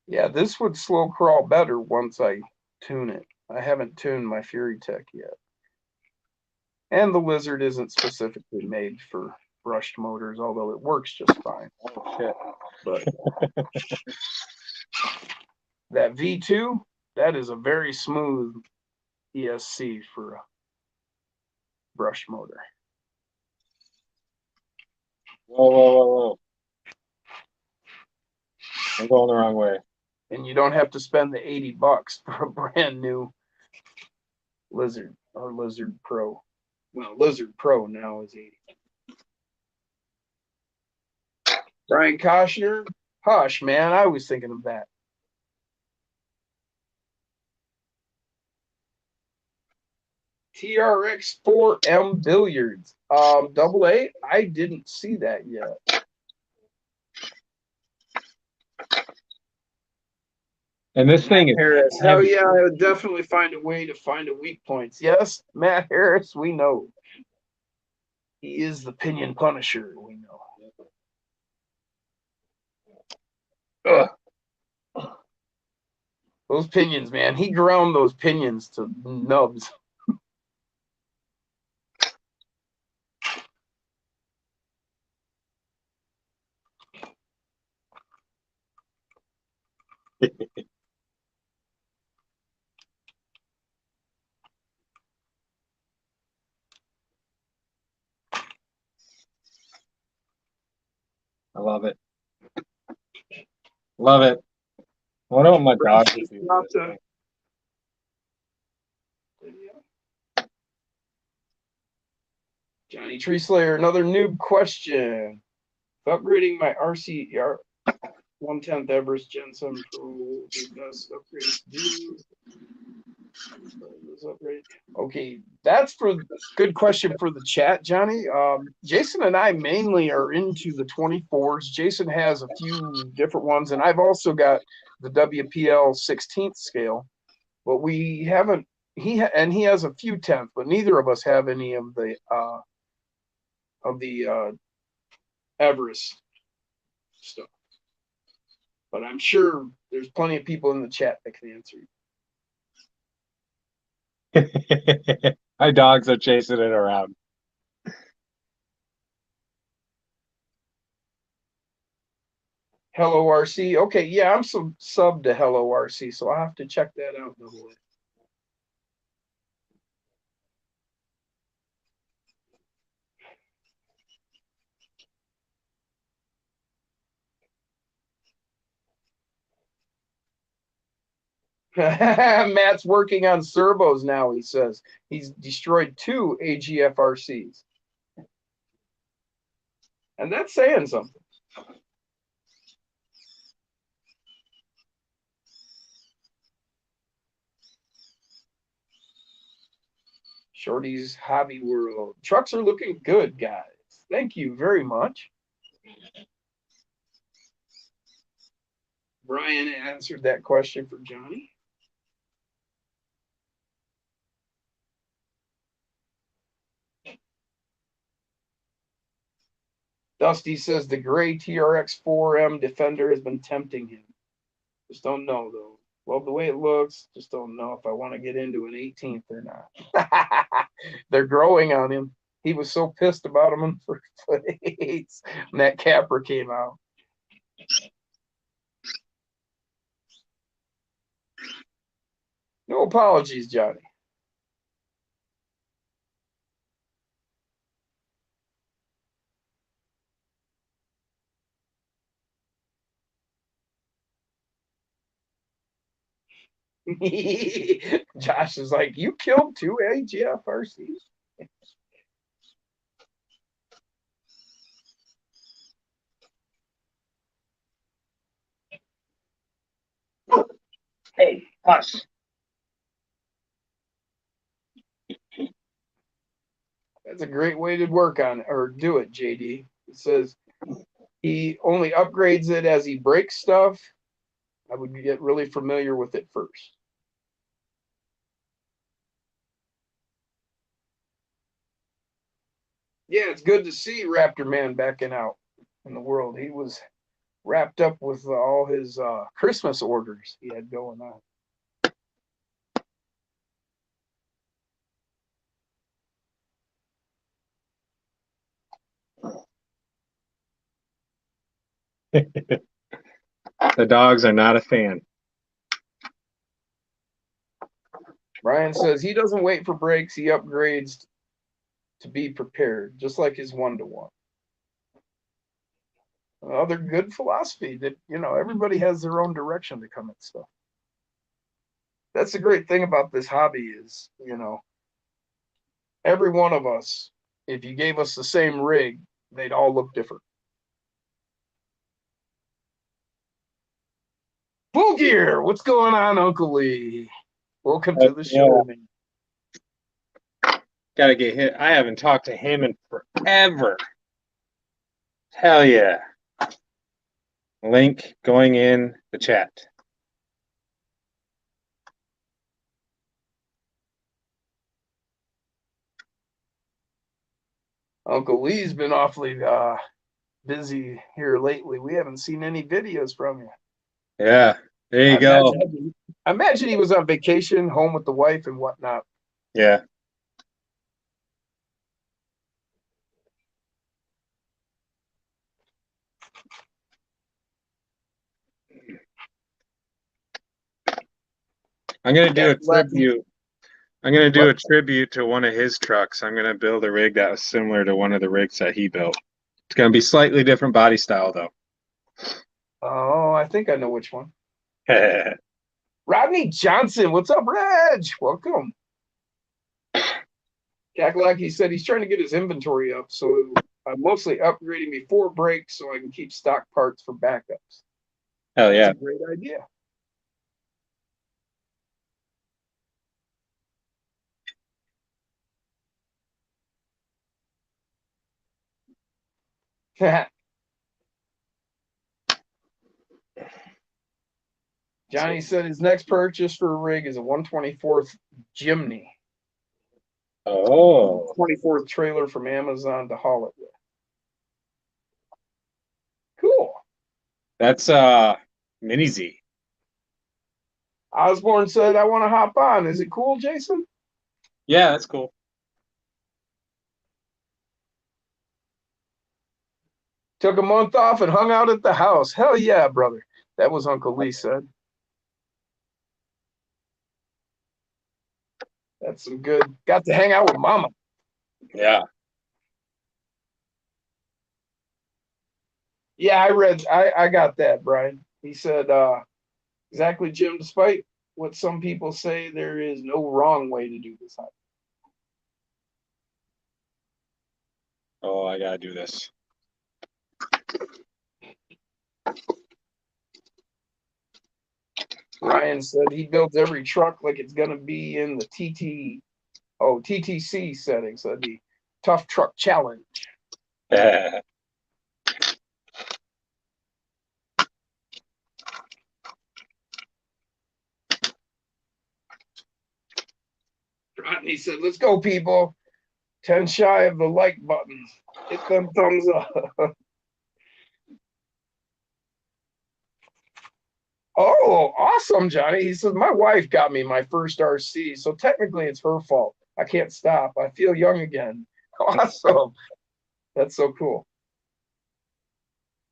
Yeah, this would slow crawl better once I tune it. I haven't tuned my Fury Tech yet. And the Lizard isn't specifically made for brushed motors, although it works just fine. Oh shit. But that V2, that is a very smooth ESC for a brush motor. Whoa, whoa, whoa, whoa. I'm going the wrong way. And you don't have to spend the $80 for a brand new Lizard or Lizard Pro. Well, Lizard Pro now is 80. Brian Koshner, hush, man. I was thinking of that. TRX4M Billiards. Double A? I didn't see that yet. And this thing is Harris. Hell heavy. yeah, I would definitely find a way to find a weak points. Yes, Matt Harris, we know. He is the pinion punisher, we know. Ugh. Those pinions, man. He ground those pinions to nubs. I love it. Love it. I wonder what my dog would do with this thing. Johnny Tree Slayer, another noob question. Upgrading my RCR 110th Everest Gen 7 Pro, the best upgrades do. Okay, that's for good question for the chat, Johnny. Jason and I mainly are into the 24s. Jason has a few different ones, and I've also got the WPL 16th scale, but we haven't. He has a few 10th, but neither of us have any of the Everest stuff. But I'm sure there's plenty of people in the chat that can answer you. My dogs are chasing it around. Hello RC. Okay, yeah, I'm some sub to Hello RC, so I'll have to check that out. Matt's working on servos now, he says. He's destroyed 2 AGFRCs. And that's saying something. Shorty's Hobby World. Trucks are looking good, guys. Thank you very much. Brian answered that question for Johnny. Dusty says the gray TRX 4M Defender has been tempting him. Just don't know, though. Love the way it looks. Just don't know if I want to get into an 18th or not. They're growing on him. He was so pissed about him in the first place when that Capra came out. No apologies, Johnny. Josh is like, you killed two AGF RCs. Hey, hush. That's a great way to work on it or do it, JD. It says he only upgrades it as he breaks stuff. I would get really familiar with it first. Yeah, it's good to see Raptor Man backing out in the world. He was wrapped up with all his Christmas orders he had going on. The dogs are not a fan. Brian says he doesn't wait for breaks. He upgrades to be prepared, just like his 1-to-1. Another good philosophy that, everybody has their own direction to come at stuff. That's the great thing about this hobby is, every one of us, if you gave us the same rig, they'd all look different. Full Gear, what's going on, Uncle Lee? Welcome to the show, man. Gotta get hit. I haven't talked to him in forever. Hell yeah. Link going in the chat. Uncle Lee's been awfully busy here lately. We haven't seen any videos from you. Yeah, there you go. I imagine he was on vacation, home with the wife and whatnot. Yeah. I'm gonna do a tribute. I'm gonna do a tribute to one of his trucks. I'm gonna build a rig that was similar to one of the rigs that he built. It's gonna be slightly different body style though. Oh, I think I know which one. Rodney Johnson, what's up, Reg? Welcome. Kakalaki said he's trying to get his inventory up, so I'm mostly upgrading before breaks so I can keep stock parts for backups. Hell yeah. That's a great idea. Johnny said his next purchase for a rig is a 124th Jimny. Oh. 24th trailer from Amazon to haul it with. Cool. That's Mini Z. Osborne said, I want to hop on. Is it cool, Jason? Yeah, that's cool. Took a month off and hung out at the house. Hell yeah, brother. That was Uncle Lee said. That's some good. Got to hang out with Mama. Yeah. Yeah, I got that, Brian. He said, exactly, Jim, despite what some people say, there is no wrong way to do this. Oh, I gotta do this. Ryan said he builds every truck like it's gonna be in the TT. Oh, TTC settings. That'd be Tough Truck Challenge. Rodney said, let's go, people. 10 shy of the like button. Hit them thumbs up. Oh, awesome, Johnny. He says, my wife got me my first RC, so technically it's her fault. I can't stop. I feel young again. Awesome. That's so cool.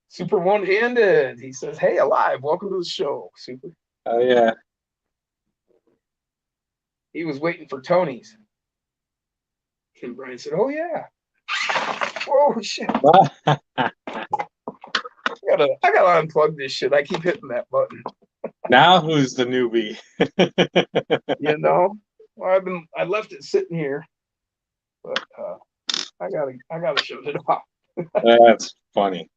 Super one-handed. He says, hey, alive. Welcome to the show. Super. Oh, yeah. He was waiting for Tony's. And Brian said, oh, yeah. Oh, shit. I gotta unplug this shit. I keep hitting that button. Now who's the newbie? You know? Well, I left it sitting here. But I gotta shut it off. That's funny.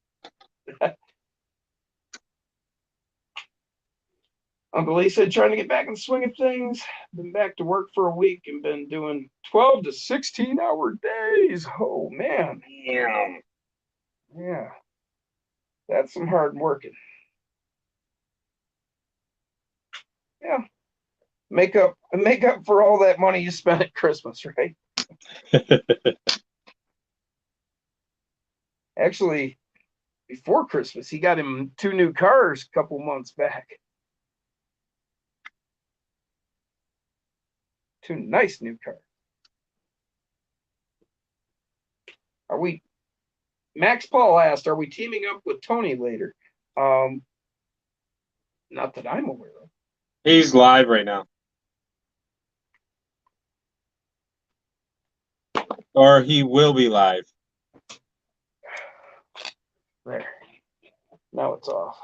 Uncle Lee said, trying to get back in the swing of things. Been back to work for a week and been doing 12 to 16-hour days. Oh, man. Damn. Yeah. That's some hard working. Yeah. Make up for all that money you spent at Christmas, right? Actually, before Christmas, he got him 2 new cars a couple months back. 2 nice new cars. Max Paul asked, are we teaming up with Tony later? Not that I'm aware of. He's live right now. Or he will be live. There. Now it's off.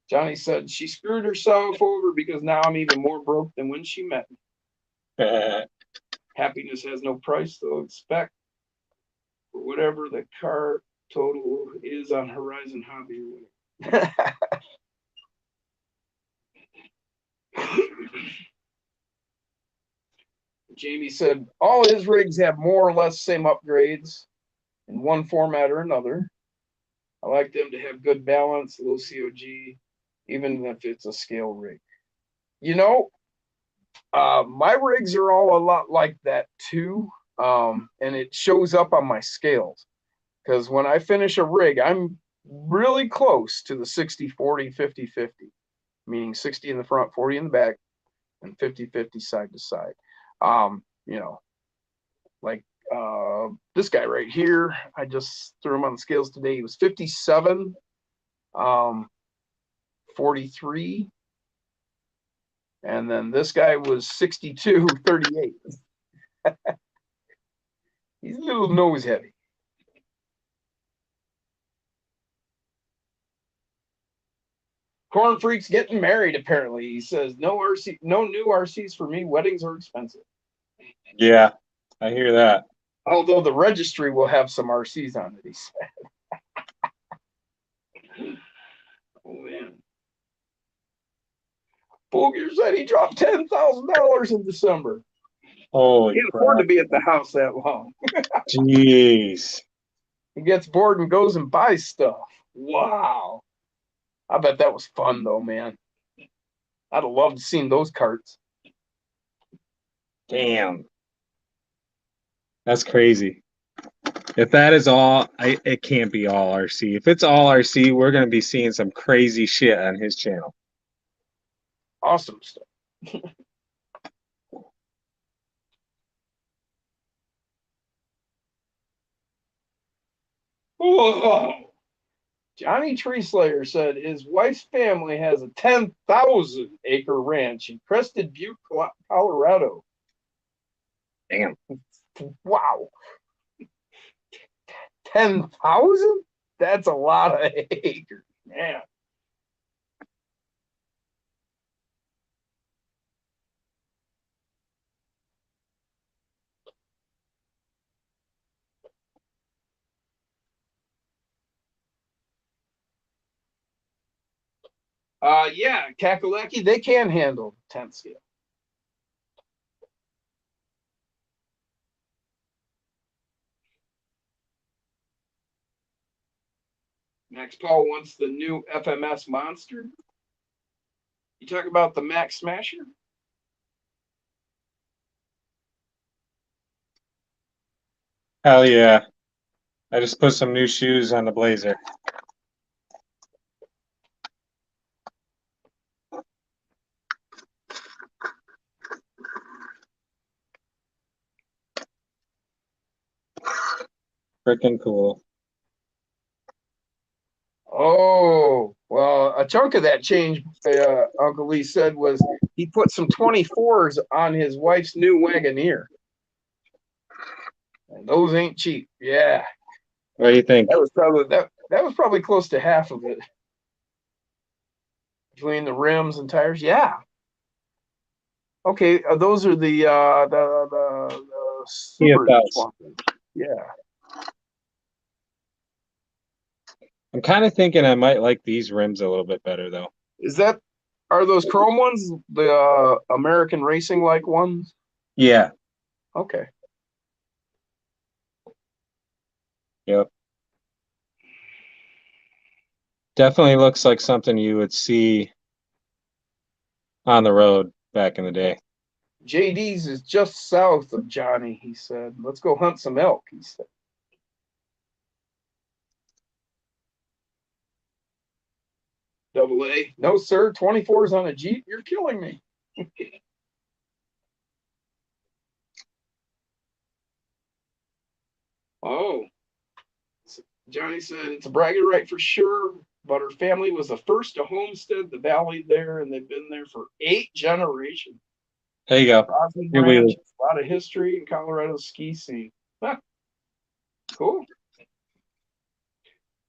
Johnny said she screwed herself over because now I'm even more broke than when she met me. Happiness has no price, though. Expect for whatever the car total is on Horizon Hobby. Jamie said all his rigs have more or less same upgrades in one format or another. I like them to have good balance, low COG, even if it's a scale rig. You know, my rigs are all a lot like that too. And it shows up on my scales because when I finish a rig, I'm really close to the 60-40, 50-50, meaning 60 in the front, 40 in the back, and 50-50 side to side. You know, like this guy right here, I just threw him on the scales today. He was 57, 43. And then this guy was 62, 38. He's a little nose heavy. Corn Freak's getting married, apparently. He says, no new RCs for me. Weddings are expensive. Yeah, I hear that. Although the registry will have some RCs on it, he said. Oh, man. Fulger said he dropped $10,000 in December. Holy Can't crap. afford to be at the house that long. Jeez. He gets bored and goes and buys stuff. Wow. I bet that was fun, though, man. I'd have loved to seen those carts. Damn. That's crazy. If that is all, it can't be all RC. If it's all RC, we're going to be seeing some crazy shit on his channel. Awesome stuff. Whoa. Johnny Tree Slayer said his wife's family has a 10,000 acre ranch in Crested Butte, Colorado. Damn. Wow. 10,000? That's a lot of acres, man. Yeah, Kakalaki, they can handle 10th scale. Max Paul wants the new FMS Monster. You talk about the Max Smasher? Hell yeah. I just put some new shoes on the Blazer. Freaking cool. Oh, well, a chunk of that change, Uncle Lee said, was he put some 24s on his wife's new Wagoneer. And those ain't cheap. Yeah. What do you think? That was probably close to half of it. Between the rims and tires. Yeah. Okay, those are the super TFLs. Yeah. I'm kind of thinking I might like these rims a little bit better though. Are those chrome ones the American Racing like ones? Yeah. Okay. Yep. Definitely looks like something you would see on the road back in the day. JD's is just south of Johnny, he said. Let's go hunt some elk, he said. Double A. No, sir. 24s on a Jeep. You're killing me. Oh. Johnny said it's a bragging right for sure, but her family was the first to homestead the valley there, and they've been there for 8 generations. There you go. Crosby Your Ranch, wheelie. a lot of history in Colorado's ski scene. Huh. Cool.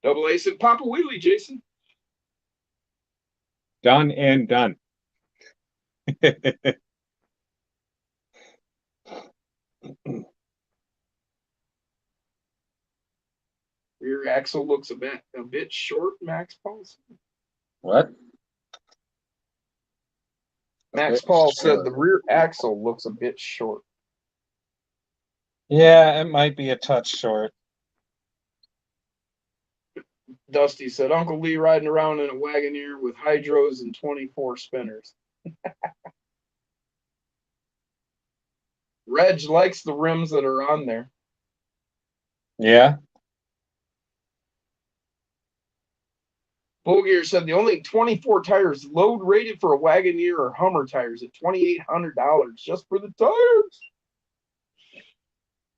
Double A said, Papa Wheelie, Jason. Done and done. Rear axle looks a bit short, Max Paul said. What? Max Paul said the rear axle looks a bit short. Yeah, it might be a touch short. Dusty said, Uncle Lee riding around in a Wagoneer with hydros and 24 spinners. Reg likes the rims that are on there. Yeah. Bull Gear said the only 24 tires load rated for a Wagoneer or Hummer tires at $2,800 just for the tires.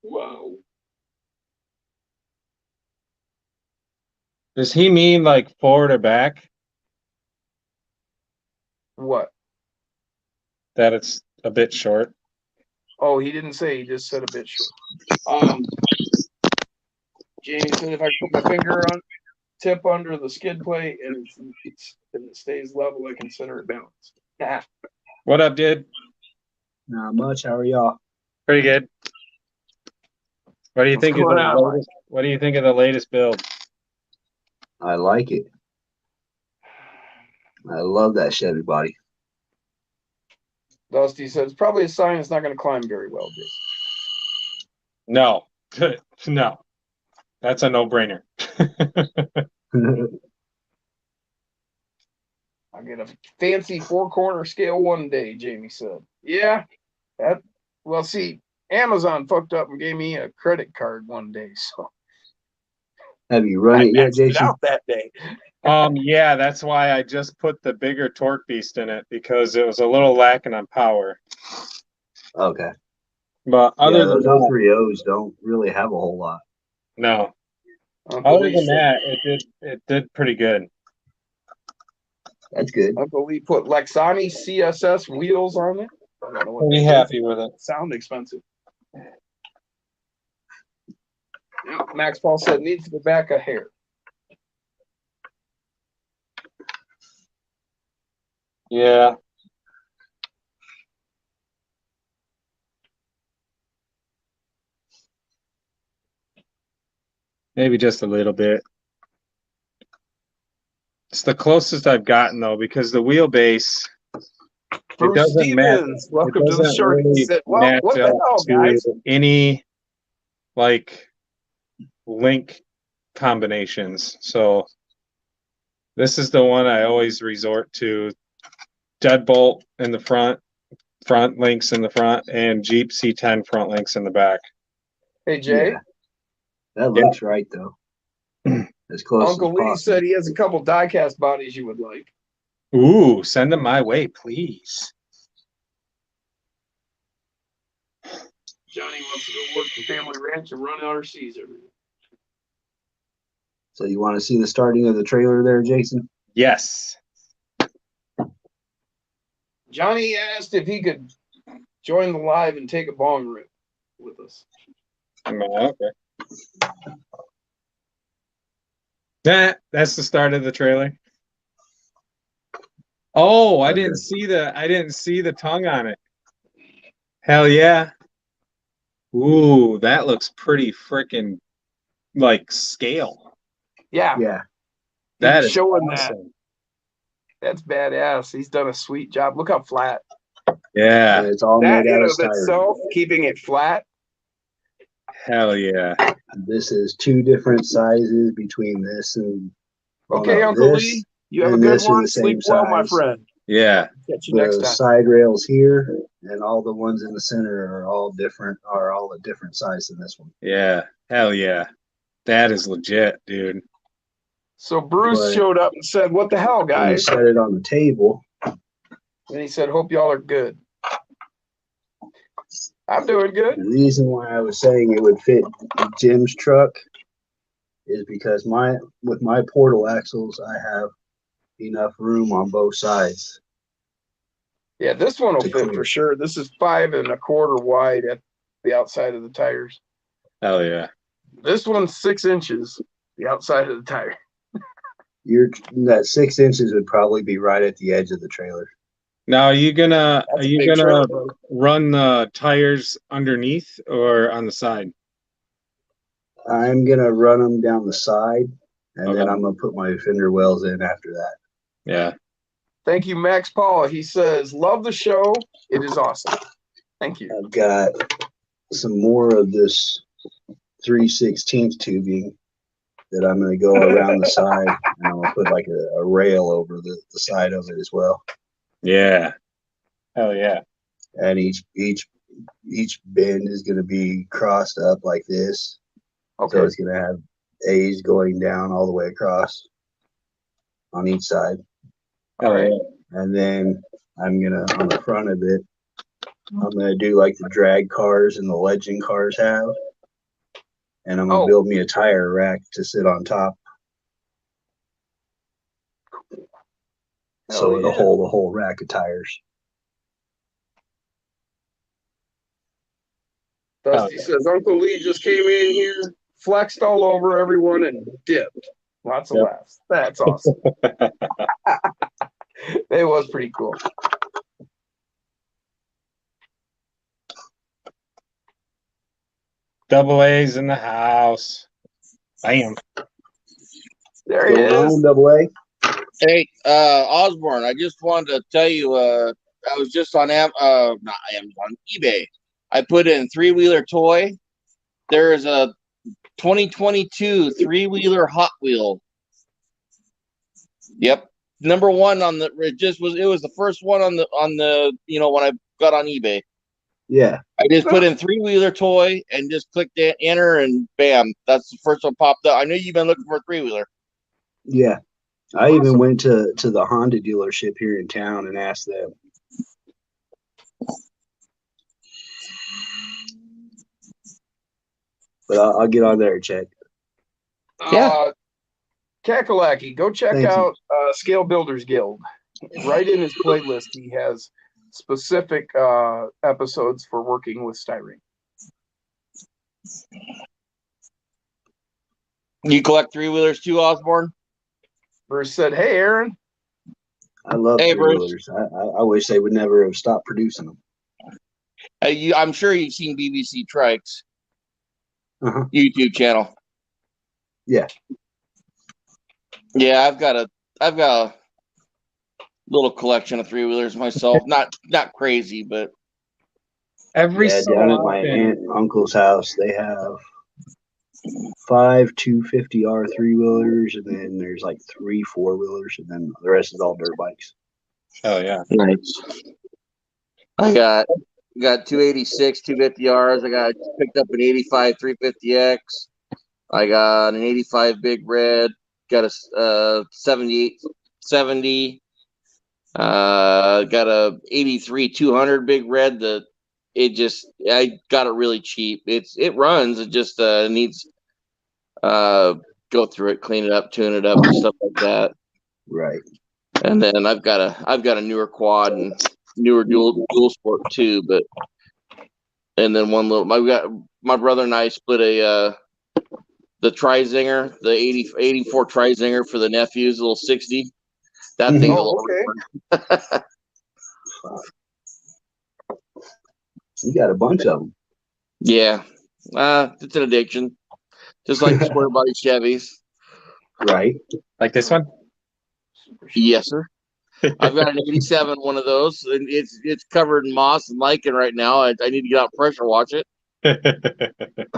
Wow. Does he mean like forward or back? What? That it's a bit short. Oh, he didn't say. He just said a bit short. Jamie said if I put my finger on tip under the skid plate and it stays level, I consider it balanced. Nah. What up, dude? Not much. How are y'all? Pretty good. What do you What's think of going the on, latest, what do you think of the latest build? I like it. I love that Chevy body. Dusty said it's probably a sign it's not going to climb very well, Jason. No. No. That's a no-brainer. I'll get a fancy 4-corner scale one day, Jamie said. Yeah. Well, see, Amazon fucked up and gave me a credit card one day, so Have you run I it yet, maxed it Jason? out that day. Yeah, that's why I just put the bigger torque beast in it because it was a little lacking on power. Okay. But Yeah, other than those that, 030s don't really have a whole lot. no. Uncle Other Lee than said, that, it did pretty good. That's good. Uncle Lee put Lexani CSS wheels on it. I don't know what Pretty that is. happy with it. Sound expensive. Now, Max Paul said needs to go back a hair. Yeah. Maybe just a little bit. It's the closest I've gotten though, because the wheelbase Bruce doesn't match. Stevens, welcome to the doesn't short. really Said, well, match what the up hell, to guys? any like link combinations. So this is the one I always resort to. Deadbolt in the front links in the front, and Jeep C10 front links in the back. Hey, Jay. Yeah. That looks right though. As close Uncle as Lee possible. said he has a couple diecast bodies you would like. Ooh, send them my way, please. Johnny wants to go work the family ranch and run RCs every day. So you want to see the starting of the trailer there, Jason? Yes. Johnny asked if he could join the live and take a bong rip with us. Okay. That's the start of the trailer. Oh, I didn't see the tongue on it. Hell yeah. Ooh, that looks pretty freaking like scale. Yeah. Yeah. That He's is showing awesome. That's badass. He's done a sweet job. Look how flat. Yeah. And it's all That made out in of of styrofoam. itself, keeping it flat. Hell yeah. This is 2 different sizes between this and Okay, no, Uncle this Lee, you have a and good this are one. the Sleep same well, my size. friend. Yeah. Catch you next The time. side rails here and all the ones in the center are all a different size than this one. Yeah. Hell yeah. That is legit, dude. So Bruce But showed up and said, "What the hell, when you guys?" set it on the table, And he said, "Hope y'all are good." I'm doing good. the reason why I was saying it would fit Jim's truck is because with my portal axles, I have enough room on both sides. Yeah, this one will To fit clear. for sure. This is 5 1/4 wide at the outside of the tires. Hell yeah. This one's 6 inches, the outside of the tire. That 6 inches would probably be right at the edge of the trailer. Now, are you That's gonna a big trailer, buddy. run the tires underneath or on the side? I'm gonna run them down the side, and then Okay. I'm gonna put my fender wells in after that. Yeah. Thank you, Max Paul. He says, "Love the show. It is awesome." Thank you. I've got some more of this 3/16 tubing that I'm gonna go around the side, and I'm gonna put like a rail over the side of it as well. Yeah. Hell yeah. And each bend is gonna be crossed up like this. Okay. So it's gonna have A's going down all the way across on each side. All right. And then I'm gonna, on the front of it, I'm gonna do like the drag cars and the legend cars have. And I'm gonna build me a tire rack to sit on top. So it'll hold a whole rack of tires. Dusty says, "Uncle Lee just came in here, flexed all over everyone, and dipped." Lots of laughs. That's awesome. It was pretty cool. Double A's in the house. Bam. There he is. Double A. Hey, Osborne, I just wanted to tell you, I was just on not Amazon, eBay. I put in 3-wheeler toy. There is a 2022 3-wheeler Hot Wheel. Yep, number 1 on the. It was the first one on the when I got on eBay. Yeah. I just put in 3-wheeler toy and just clicked enter, and bam, that's the first one popped up. I knew you've been looking for a 3-wheeler. Yeah. I even went to the Honda dealership here in town and asked them. But I'll get on there and check. Yeah. Kakalaki, go check Thank out Scale Builders Guild. Right in his playlist, he has specific episodes for working with styrene. You collect 3-wheelers too, Osborne? Bruce said, "Hey, Aaron." I love Hey, three-wheelers. I wish they would never have stopped producing them. I'm sure you've seen BBC Trikes Uh-huh. YouTube channel. Yeah. Yeah, I've got a I've got a little collection of 3-wheelers myself. Not crazy, but Every Yeah, so down at my often, aunt and uncle's house, they have 5 250R 3-wheelers, and then there's like 3 4-wheelers, and then the rest is all dirt bikes. oh yeah. nice. I got 286 250Rs. I got picked up an 85 350X. I got an 85 Big Red. Got a 78 70. Got a 83 200 Big Red. I got it really cheap. It runs. It just needs go through it, clean it up, tune it up, and stuff like that. Right. And then I've got a newer quad and newer dual sport too. But and then my brother and I split the Trizinger, the 84 Trizinger for the nephews, a little 60. That thing's a little. Okay. You got a bunch of them. Yeah, it's an addiction, just like the square body Chevys. Right. Like this one? Yes, sir. I've got an 87 one of those, and it's covered in moss and lichen right now. I need to get out pressure wash it.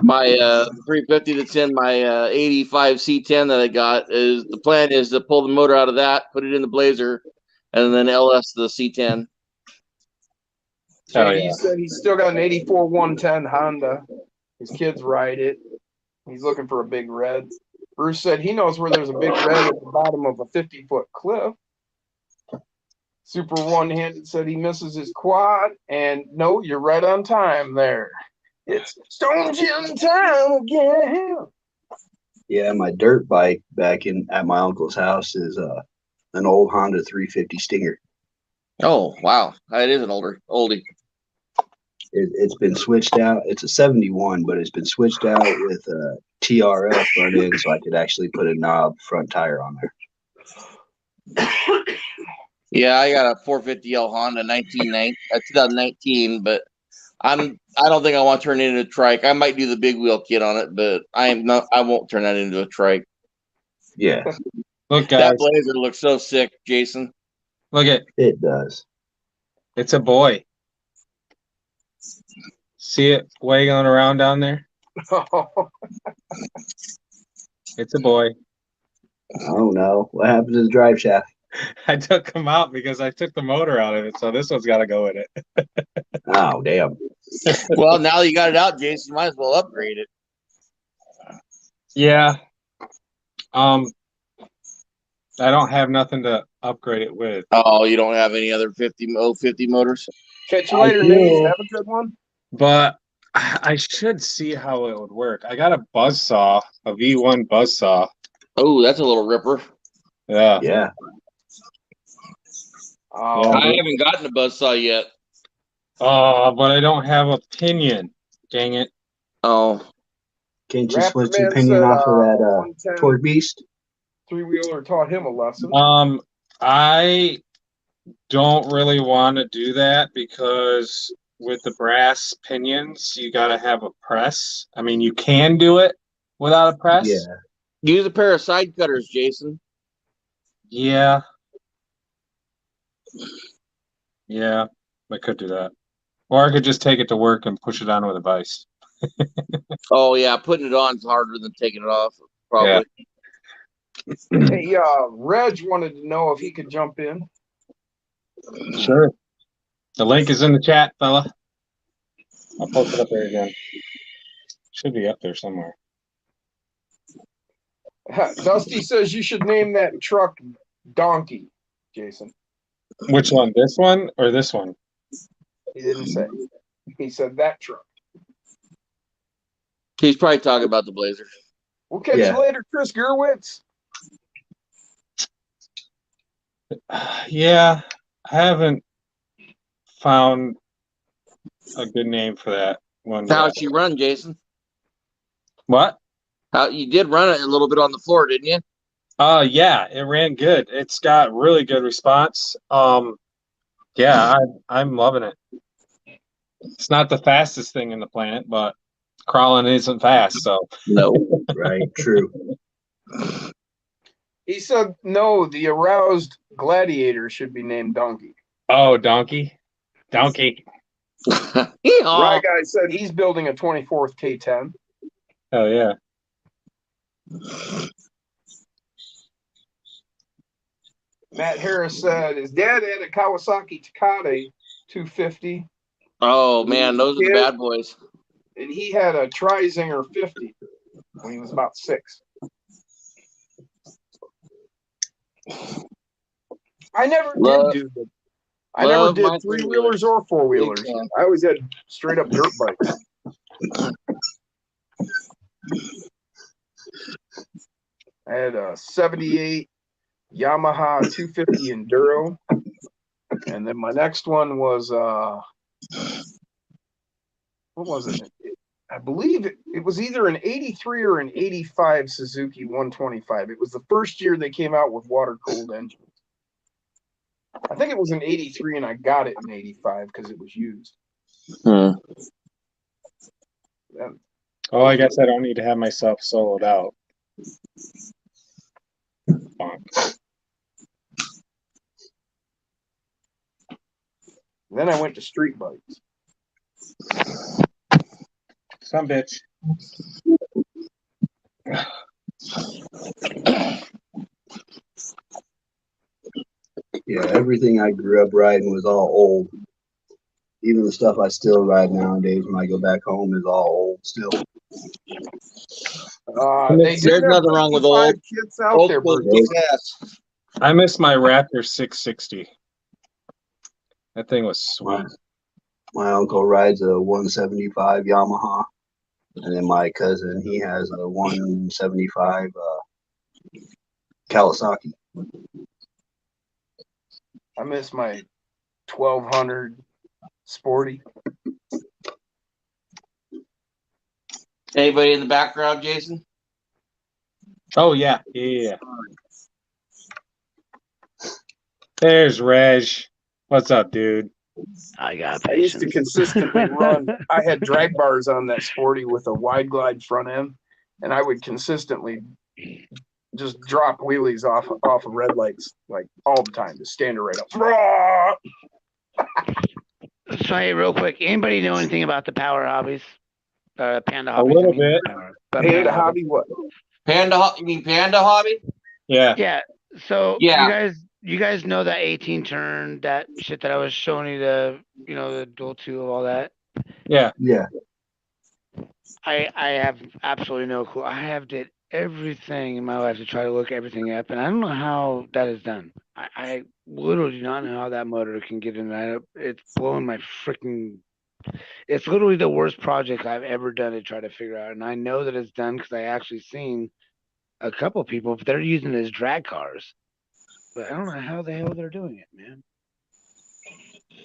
My 350 that's in my 85 C10 that I got the plan is to pull the motor out of that, put it in the Blazer, and then LS the C10. Oh, JD yeah. said he's still got an 84 110 Honda. His kids ride it. He's looking for a big red. Bruce said he knows where there's a big red at the bottom of a 50-foot cliff. Super One-Handed said he misses his quad. And no, you're right on time there. It's Stone Gym time again. Yeah, my dirt bike back at my uncle's house is an old Honda 350 Stinger. Oh wow, it is an oldie. It's been switched out. It's a 71, but it's been switched out with a TRL front end, so I could actually put a knob front tire on there. Yeah, I got a 450L Honda 2019, but I don't think I want to turn it into a trike. I might do the big wheel kit on it, but I won't turn that into a trike. Yeah. Look, guys. That Blazer looks so sick, Jason. Look at it does. It's a boy. See it waggling around down there? It's a boy. Oh no! What happened to the drive shaft? I took him out because I took the motor out of it, so this one's got to go with it. Oh damn! Well, now you got it out, Jason. Might as well upgrade it. Yeah. I don't have nothing to upgrade it with. Oh, you don't have any other 50 motors? Catch you later, Nate. Have a good one. But I should see how it would work. I got a buzzsaw, a V1 buzzsaw. Oh, that's a little ripper. Yeah. Yeah. I haven't gotten a buzzsaw yet. But I don't have a pinion. Dang it. Oh. Can't you split your pinion off of that Torque Beast? 3-wheeler taught him a lesson. I don't really want to do that because with the brass pinions, you got to have a press. I mean, you can do it without a press. Yeah. Use a pair of side cutters, Jason. Yeah. Yeah, I could do that. Or I could just take it to work and push it on with a vise. Oh, yeah. Putting it on is harder than taking it off, probably. Yeah. Hey, Reg wanted to know if he could jump in. Sure. The link is in the chat, fella. I'll post it up there again. Should be up there somewhere. Dusty says you should name that truck Donkey, Jason. Which one? This one or this one? He didn't say. He said that truck. He's probably talking about the Blazer. We'll catch you later, Chris Gerwitz. Yeah, I haven't found a good name for that one. How'd she run, Jason? What? You did run it a little bit on the floor, didn't you? Yeah, it ran good. It's got really good response. Yeah, I'm loving it. It's not the fastest thing in the planet, but crawling isn't fast, so no. Right, true. He said no. The aroused gladiator should be named Donkey. Oh, Donkey. Right guy said he's building a 24th K10. Oh yeah. Matt Harris said his dad had a Kawasaki Takata 250. Oh man, those are the bad boys. And he had a Trizinger 50 when he was about 6. I never did three-wheelers or four-wheelers. I always had straight up dirt bikes. I had a 78 Yamaha 250 Enduro. And then my next one was what was it? I believe it was either an 83 or an 85 Suzuki 125. It was the first year they came out with water-cooled engines. I think it was an 83 and I got it in 85 because it was used. Oh, I guess I don't need to have myself soloed out. Then I went to street bikes. Some bitch. Yeah, everything I grew up riding was all old. Even the stuff I still ride nowadays when I go back home is all old still. There's nothing wrong with old kids out there, yes. I miss my Raptor 660. That thing was sweet. My uncle rides a 175 Yamaha, and then my cousin, he has a 175 Kawasaki. I miss my 1200 Sporty. Anybody in the background, Jason? Oh yeah, yeah. There's Reg. What's up, dude? I used to consistently run. I had drag bars on that Sporty with a wide glide front end, and I would consistently just drop wheelies off of red lights like all the time, just stand right up. So hey, real quick, anybody know anything about the Power Hobbies? Panda A Hobbies. little bit. Panda Hobby, what? You mean Panda Hobby? Yeah. Yeah. So yeah. you guys know that 18 turn, that shit that I was showing you, the dual two of all that. Yeah. Yeah. I have absolutely no clue. I have did everything in my life to try to look everything up, and I don't know how that is done. I literally do not know how that motor can get in that. It's blowing my freaking. It's literally the worst project I've ever done to try to figure out, and I know that it's done because I actually seen a couple of people. But they're using it as drag cars, but I don't know how the hell they're doing it, man.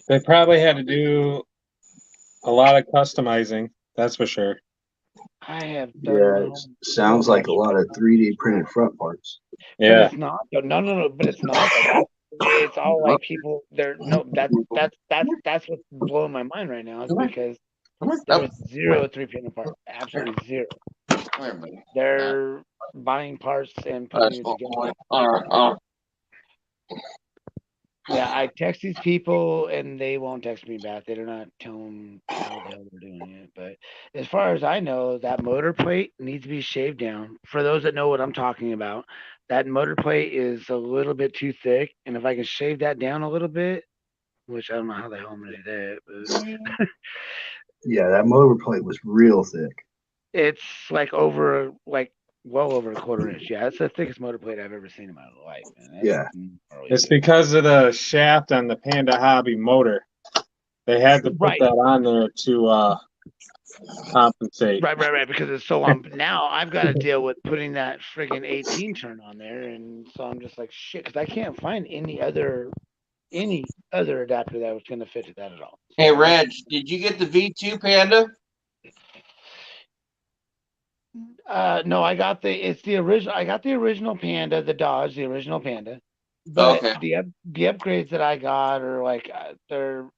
They probably had to do a lot of customizing. That's for sure. I have done. Yeah, it sounds like a lot of 3D printed front parts. Yeah. But it's not. No. But it's not. It's all like people. That's what's blowing my mind right now. Is because there's zero 3D parts. Absolutely zero. They're buying parts and putting it together. Yeah, I text these people and they won't text me back. They're not telling how the hell they're doing it. But as far as I know, that motor plate needs to be shaved down. For those that know what I'm talking about, that motor plate is a little bit too thick. And if I can shave that down a little bit, which I don't know how the hell I'm going to do that. But yeah, that motor plate was real thick. It's well over a quarter inch. Yeah, it's the thickest motor plate I've ever seen in my life, man. Yeah. It's because of the shaft on the Panda Hobby motor. They had to put that on there to compensate. Right, because it's so long. But now I've got to deal with putting that friggin' 18 turn on there, and so I'm just like, shit, because I can't find any other adapter that was going to fit to that at all. Hey, Reg, did you get the V2 Panda? No, I got the original. I got the original Panda, the Dodge, the original Panda. But the upgrades that I got are like they're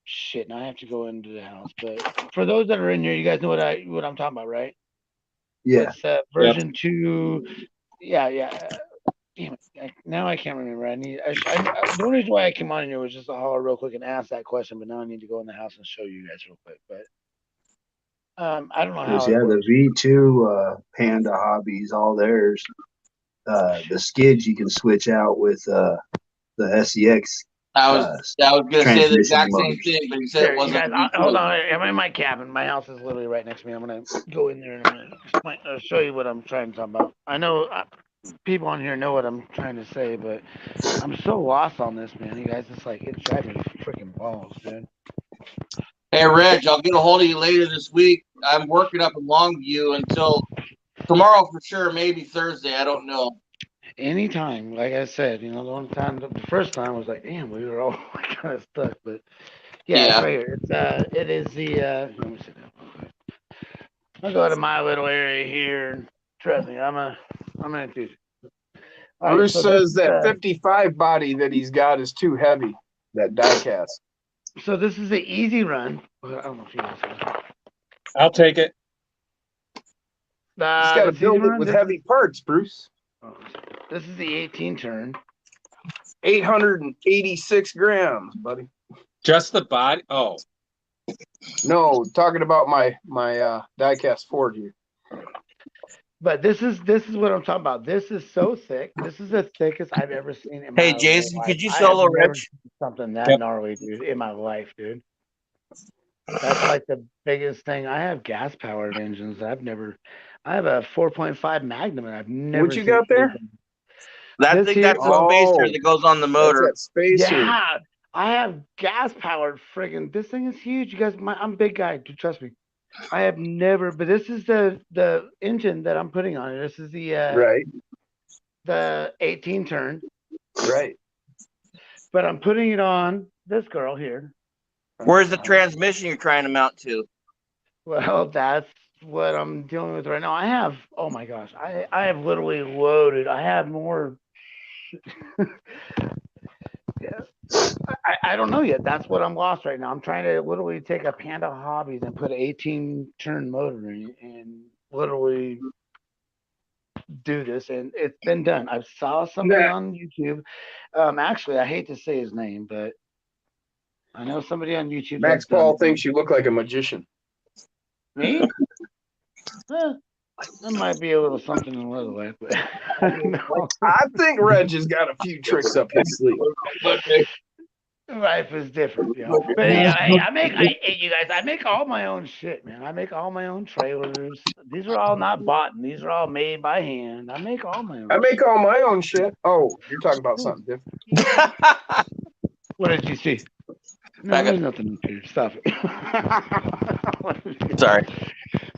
shit. Now I have to go into the house. But for those that are in here, you guys know what I'm talking about, right? Yeah. It's version 2. Yeah. damn it, now I can't remember. The only reason why I came on here was just to holler real quick and ask that question, but now I need to go in the house and show you guys real quick. But I don't know how Because it yeah, the works. V2 Panda Hobbies, all theirs. The skids you can switch out with the SEX I was gonna say the transmission exact same motors. thing, but he said Here, it you wasn't guys, a hold V2. on. I'm in my cabin. My house is literally right next to me. I'm gonna go in there and I'm gonna show you what I'm trying to talk about. I know people on here know what I'm trying to say, but I'm so lost on this, man. You guys, it's like it's driving me freaking balls, dude. Hey, Reg, I'll get a hold of you later this week. I'm working up in Longview until tomorrow for sure, maybe Thursday. I don't know. Anytime, like I said, the one time, the first time was like, damn, we were all kind of stuck, but yeah, it's Yeah. right here. It is the. Let me sit down. I'll go to my little area here. And trust me, I'm gonna do. All right, Bruce so this says that 55 body that he's got is too heavy. That diecast. so this is the easy run. I don't know if you guys know. I'll take it. He's got to This easy build it run, with heavy parts, Bruce. This is the 18 turn. 886 grams, buddy. Just the body. Oh, No, talking about my diecast Ford here. But this is what I'm talking about. This is so thick. This is the thickest I've ever seen in my Hey, whole Jason, life. could you I have solo never Reg? seen something that Yep. gnarly, dude, in my life, dude. That's like the biggest thing. I have gas powered engines. I have a 4.5 Magnum, and I've never. What you got there? That This thing, that's here- the spacer Oh, that goes on the That's motor. that spacer. Yeah, I have gas powered friggin'. This thing is huge, you guys. I'm a big guy, dude, trust me. I have never, but this is the engine that I'm putting on it. This is Right, the 18 turn, right. but I'm putting it on this girl here. Where's the transmission you're trying to mount to? Well, that's what I'm dealing with right now. I have, oh my gosh, I have literally loaded. I have more. Yeah. I don't know yet. That's what I'm lost right now. I'm trying to literally take a Panda Hobbies and put an 18 turn motor in it and literally do this, and it's been done. I saw somebody Yeah. on YouTube. Actually, I hate to say his name, but I know somebody on YouTube. Max that's done Paul it. thinks you look like a magician. Me? That might be a little something in a little way, but no. I think Reg has got a few tricks up his sleeve. Life is different, But yeah, you guys, I make all my own shit, man. I make all my own trailers. These are all not bought. These are all made by hand. I make all my own. I make all my own shit. Oh, you're talking about something different. What did you see? No, there's nothing up here. Stop it. Sorry.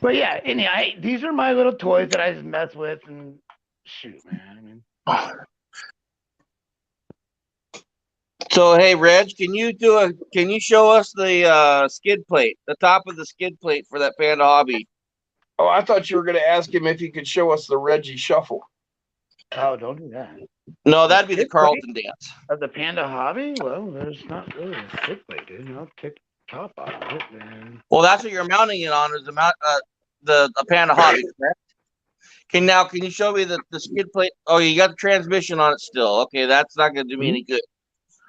But yeah, anyhow, these are my little toys that I just mess with and shoot, man. I mean, So hey, Reg, can you show us the skid plate, the top of the skid plate for that Panda Hobby? Oh, I thought you were going to ask him if he could show us the Reggie Shuffle. oh, don't do that. No, that'd be the Carlton dance. Of the Panda Hobby? Well, there's not really a skid plate, dude. I'll take the top off of it, man. Well, that's what you're mounting it on, is the Panda Hobby, correct? Can you show me the skid plate? Oh, you got the transmission on it still. Okay, that's not going to do me any good.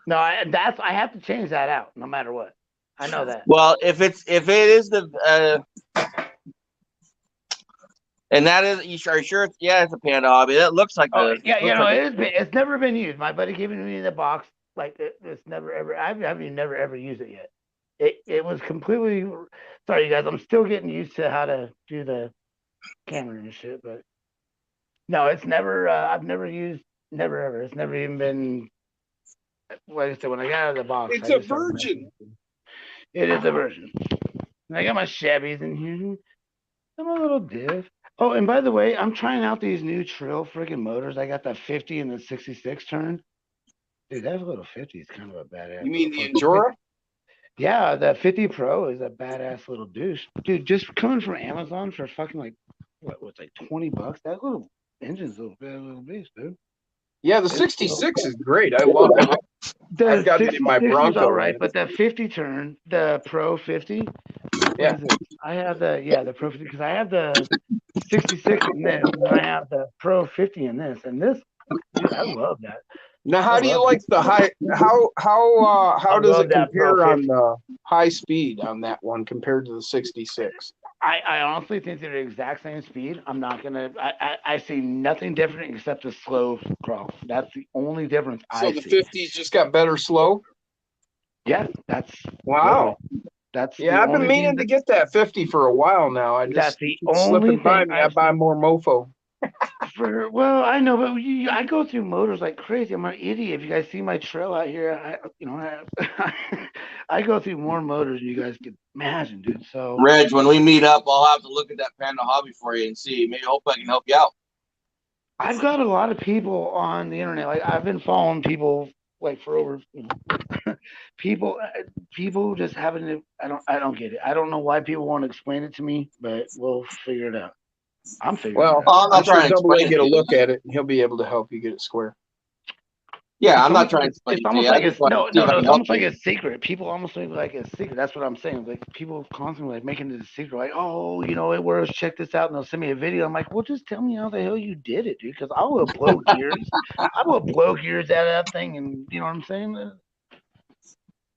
No, I have to change that out no matter what. I know that. Well, if it is the and that is, are you sure? It's a Panda Hobby. That looks like it's never been used. My buddy gave it to me in the box. Like it's never ever. I've never ever used it yet. It was completely. Sorry, you guys. I'm still getting used to how to do the camera and shit. But no, it's never. I've never used. Never ever. It's never even been. Like I said, when I got out of the box, It's a virgin. It is a virgin. And I got my Chevys in here. I'm a little diff. Oh, and by the way, I'm trying out these new Trill friggin' motors. I got the 50 and the 66 turn. Dude, that little 50 is kind of a badass. You mean the Endura? Yeah, the 50 Pro is a badass little douche. Dude, just coming from Amazon for fucking like, what's like $20? That little engine's a little beast, dude. Yeah, the 66 is great. I love it. I've got it in my Bronco. All right, but the 50 turn, the Pro 50. Yeah. I have the Pro 50 because I have the 66 in this, and I have the Pro 50 in this, and this Dude, I love that. Now, how I do you love like the high? How does love it that compare on 450. the high speed on that one compared to the 66? I honestly think they're the exact same speed. I'm not gonna. I see nothing different except the slow crawl. That's the only difference So I the see. 50s just got better slow. Yeah, that's literally Wow. that's the Yeah, I've been only thing. meaning to get that 50 for a while now. I That's just the keeps only slipping by thing me. I I buy see. more mofo. Well, I know, but I go through motors like crazy. I'm an idiot. If you guys see my trail out here, I go through more motors than you guys could imagine, dude. So Reg, when we meet up, I'll have to look at that Panda Hobby for you and see. Maybe hope I can help you out. I've got a lot of people on the internet. Like I've been following people like for over people people just having to. I don't get it. I don't know why people want to explain it to me, but we'll figure it out. I'm figuring it Well, out. Oh, I'm I'm not sure trying to Double A explain it get to a you. look at it and he'll be able to help you get it square. Yeah, I'm not almost trying like to explain it's it to almost you. I like just it's want to see if I no. can It's help almost like you. a secret. People almost think like a secret. That's what I'm saying. Like people constantly like making it a secret. Like, oh, where check this out, and they'll send me a video. I'm like, well, just tell me how the hell you did it, dude. Because I will blow gears. I will blow gears out of that thing, and you know what I'm saying.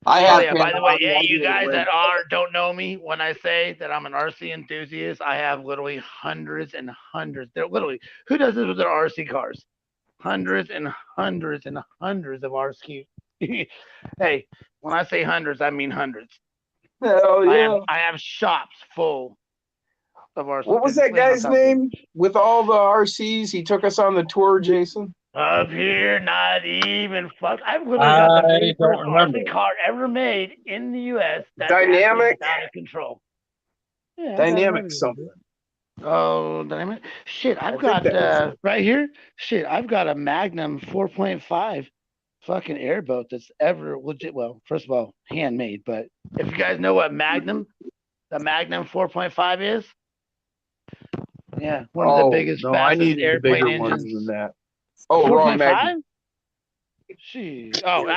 I Oh had yeah. By Panda the way, Hobby. hey, I you do it guys with. that don't know me, when I say that I'm an RC enthusiast, I have literally hundreds and hundreds. They're literally who does this with their RC cars? Hundreds and hundreds and hundreds of RC. Hey, when I say hundreds, I mean hundreds. Hell yeah. I have shops full of RC. What was that guy's name with all the RCs? He took us on the tour, Jason. Up here, not even fuck. I've literally got the very don't first remember. RC car ever made in the U.S. That's Dynamic. out of control. Yeah, Dynamic something. Oh, dynamic. Shit, I I've think got that was it. right here. Shit, I've got a Magnum 4.5 fucking airboat that's ever legit. Well, first of all, handmade. But if you guys know what the Magnum 4.5 is, yeah, one of the biggest, no, I fastest needed the airplane bigger ones engines. than that. Oh, wrong 4.5? Magnum. Jeez. Oh,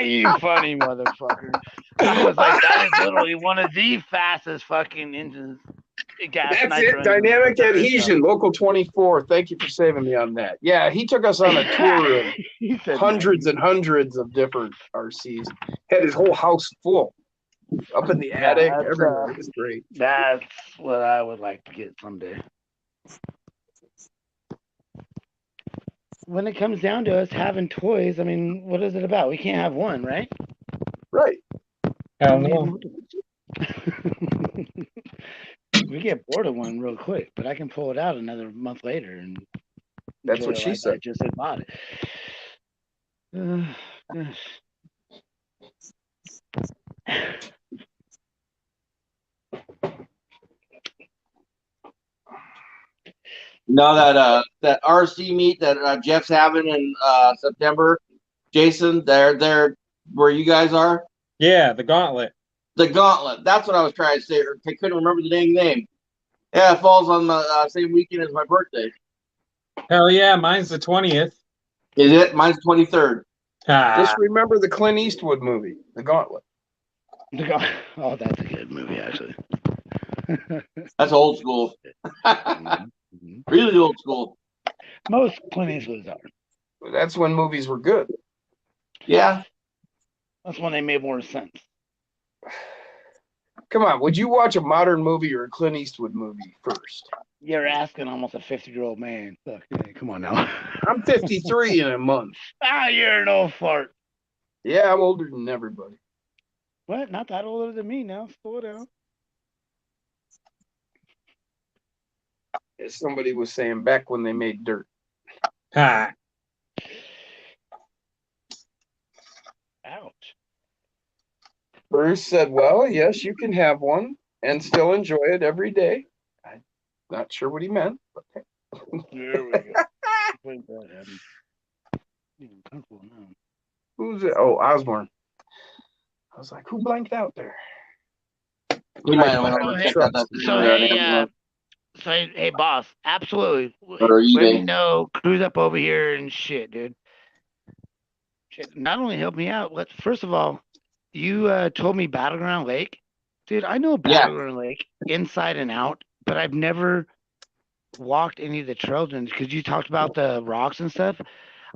you funny motherfucker. I was like, that is literally one of the fastest fucking engines. Gas That's nitro it. engines Dynamic there is, adhesion, local 24. Thank you for saving me on that. Yeah, he took us on a tour of He said hundreds Magnum. and hundreds of different RCs. Had his whole house full, up in the Yeah, attic, that's, everywhere. It was great. That's what I would like to get someday. When it comes down to us having toys, I mean, what is it about? We can't have one, right? Right. Hell no. We get bored of one real quick, but I can pull it out another month later and That's enjoy what it she like said. I just had bought it. Gosh. No, that RC meet that Jeff's having in September, Jason. They're where you guys are. Yeah, the gauntlet. The Gauntlet. That's what I was trying to say. I couldn't remember the dang name. Yeah, it falls on the same weekend as my birthday. Hell yeah, mine's the 20th. Is it? Mine's 23rd. Just remember the Clint Eastwood movie, The Gauntlet. Oh, that's a good movie, actually. That's old school. Really old school. Most Clint Eastwoods are. That's when movies were good. Yeah. That's when they made more sense. Come on, would you watch a modern movie or a Clint Eastwood movie first? You're asking almost a 50-year-old man. Look, come on now. I'm 53 in a month. You're an old fart. Yeah, I'm older than everybody. What? Not that older than me now. Slow down. As somebody was saying back when they made dirt. Ha. Ouch. Bruce said, well, yes, you can have one and still enjoy it every day. I'm not sure what he meant. But there we go. Wait, that happened. Uncomfortable now. Who's it? Oh, Osborne. I was like, who blanked out there? We might have went over and checked out that hey, boss, absolutely. Or Let eBay. me know. Cruise up over here and shit, dude. Shit, not only help me out. First of all, you told me Battleground Lake, dude. I know Battleground Lake inside and out, but I've never walked any of the trails, because you talked about the rocks and stuff.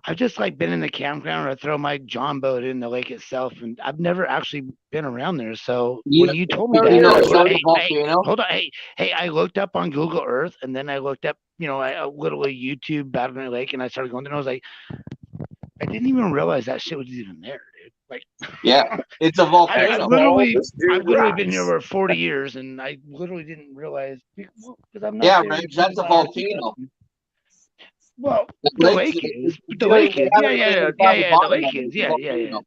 I've just like been in the campground or throw my John boat in the lake itself, and I've never actually been around there. So You when know, you told me you that, know I Shasta hey, Volcano? hold on, hey, I looked up on Google Earth, and then I looked up, I literally YouTube Battle Lake, and I started going there. And I was like, I didn't even realize that shit was even there, dude. Like, Yeah, it's a I volcano. Paul, this dude I've literally been here rocks. over 40 years, and I literally didn't realize because I'm not Yeah, there. Reg, that's a volcano. Well, The the lake, lake is. The they lake is. have Yeah, a thing yeah, with yeah, Bobby yeah. The Bottom lake on it. is. It's a Yeah, yeah, yeah. volcano.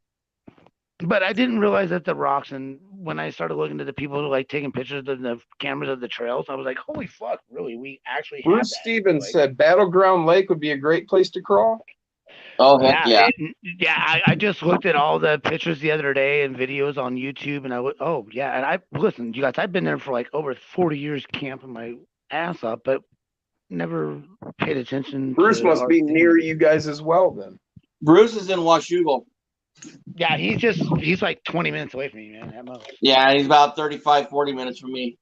But I didn't realize that the rocks, and when I started looking at the people who like taking pictures of the cameras of the trails, I was like, holy fuck, really? We actually have Bruce that. Stevens Like, said Battleground Lake would be a great place to crawl. Oh, heck yeah. I just looked at all the pictures the other day and videos on YouTube, and oh yeah, and I listen, you guys, I've been there for like over 40 years camping my ass off, but never paid attention Bruce to must our be thing. near you guys as well then. Bruce is in Washougal. Yeah, he's like 20 minutes away from me, man, at most. Yeah, he's about 35, 40 minutes from me.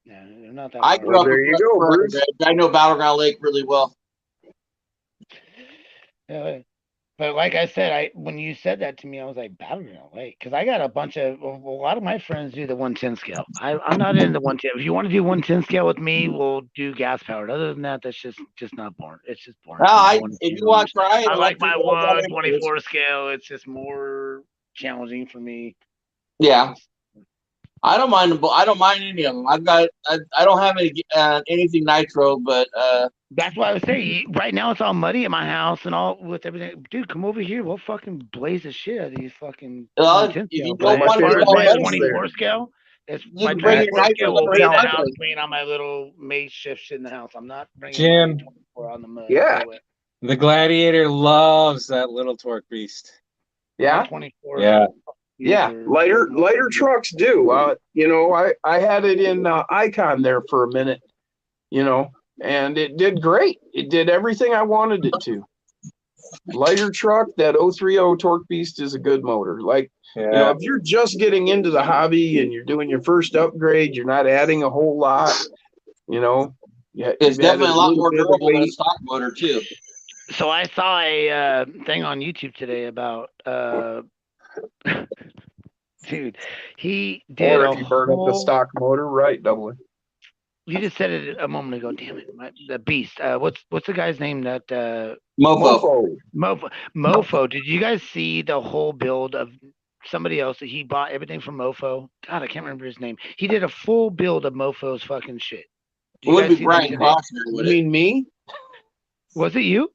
Yeah, they're not that I far. grew up there in you go, Prairie, Bruce. Reg. I know Battleground Lake really well. Yeah, but like I said, when you said that to me, I was like, Battleground Lake, because I got a lot of my friends do the 110 scale. I'm not into the 110. If you want to do 110 scale with me, we'll do gas powered. Other than that, that's just not boring. It's just boring. No, if you want to try it, I like my I'll try it. 124 scale. It's just more challenging for me. Yeah, I don't mind them. I don't mind any of them. I don't have anything nitro, but That's why I was saying right now it's all muddy at my house and all with everything. Dude, come over here. We'll fucking blaze the shit out of these fucking 110 if you scale. don't But as want to far do as all my muddy, 24 scale, you my can bring your 24 scale nitros will up be in the right house, away. clean on my little makeshift shit in the house. I'm not bringing Jim. my 24 on the mud. Yeah. The Gladiator loves that little torque beast. Yeah. My 24. Yeah. Yeah, lighter trucks do. I had it in Icon there for a minute, and it did great. It did everything I wanted it to. Lighter truck, that 030 Torque Beast is a good motor. Like, if you're just getting into the hobby and you're doing your first upgrade, you're not adding a whole lot, it's definitely a lot more durable than a stock motor too. So I saw a thing on YouTube today about dude, he did or if you burn up the stock motor, right? Doubling. You just said it a moment ago. Damn it, the beast. What's the guy's name? That Mofo. Did you guys see the whole build of somebody else that he bought everything from Mofo? God, I can't remember his name. He did a full build of Mofo's fucking shit. It would be Brian Costner. You mean me? Was it you?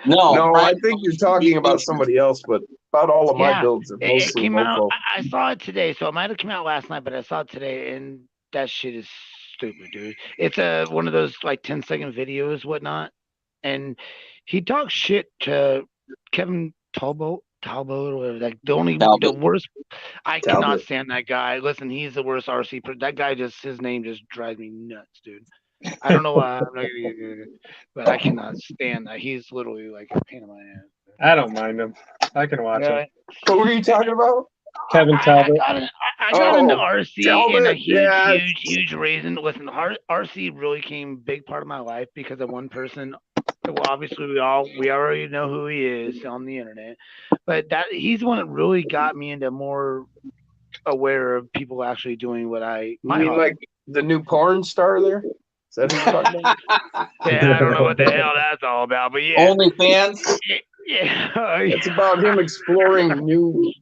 No, I think you're talking about somebody else, but about all of my builds are mostly it came Mofo. out. I saw it today, so it might have come out last night, but I saw it today, and that shit is stupid, dude. It's one of those like 10-second videos, whatnot, and he talks shit to Kevin Talbot or whatever. Like the worst. I cannot stand that guy. Listen, he's the worst RC. That guy his name just drives me nuts, dude. I don't know why, I'm not gonna, but I cannot stand that. He's literally like a pain in my ass. I don't mind him. I can watch him. What were you talking about? Kevin Talbot. I got into RC in a huge reason. Listen, RC really became a big part of my life because of one person. Well, obviously we already know who he is on the internet, but he's the one that really got me into more aware of people actually doing what I. You mean like the new porn star there? Is that who you're talking about? Yeah, I don't know what the hell that's all about, but yeah. OnlyFans? Yeah. It's about him exploring new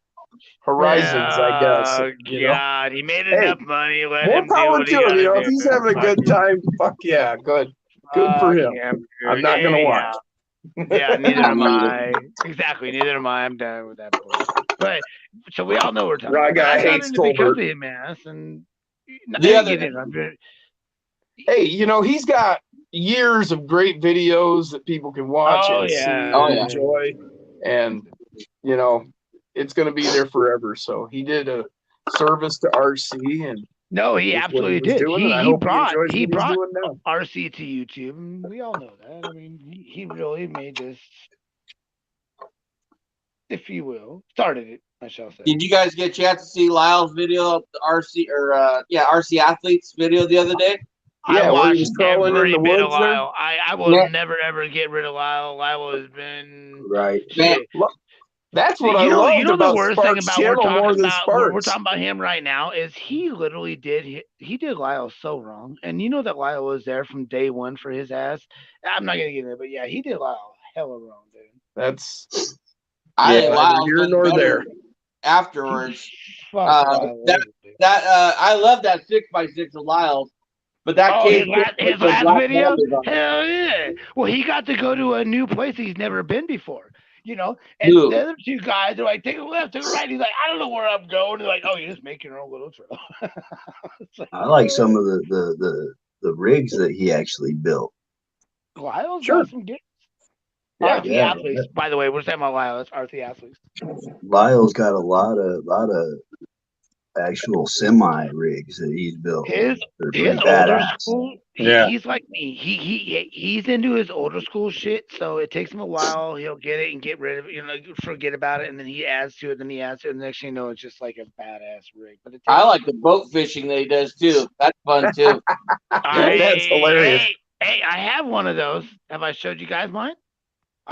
horizons, I guess. Oh, God, he made enough money. Let more him do power what he to him. gotta If he's having a good time, fuck yeah, good for him. I'm not gonna watch. Yeah, neither am I. Exactly, neither am I. I'm done with that. But so we all know we're talking. Right guy hates Tolbert. Hey, he's got years of great videos that people can watch and see and enjoy, and it's going to be there forever. So he did a service to RC, and he absolutely did. He brought RC to YouTube, and we all know that. I mean, he really made this, if you will, started it, I shall say. Did you guys get a chance to see Lyle's video of the RC Athletes video the other day? Yeah, I where he watched was crawling in every the bit of woods there. Lyle. I will Man. never ever get rid of Lyle. Lyle has been Right. Man. shit. That's what I You loved know the about worst thing Sparks about channel more than we're Sparks. talking about him right now is he literally did Lyle so wrong, and you know that Lyle was there from day one for his ass. I'm not gonna get into it, but yeah, he did Lyle hella wrong, dude. That's I Yeah, think neither Lyle's here done nor better there. afterwards. Fuck Lyle. I love that 6x6 of Lyle's, but that Oh, came his with last Black video? Panthers on it. Hell yeah. Well, he got to go to a new place he's never been before, you know? And Who? the other two guys are like, take a left, take a right. He's like, I don't know where I'm going. They're like, oh, you just make your own little trail. It's like, I like some of the rigs that he actually built. Lyle's Sure. got some good. Yeah. RT Yeah, athletes, by the way, we're saying about Lyle. It's RT athletes. Lyle's got a lot of actual semi rigs that he's built. His They're his pretty older badass. school, Yeah. he's like me. He's into his older school shit, so it takes him a while. He'll get it and get rid of it, forget about it, and then he adds to it, then he adds to it, and the next thing you know, it's just like a badass rig. But it takes I like the boat fishing that he does too. That's fun too. That's hilarious. Hey, I have one of those. Have I showed you guys mine?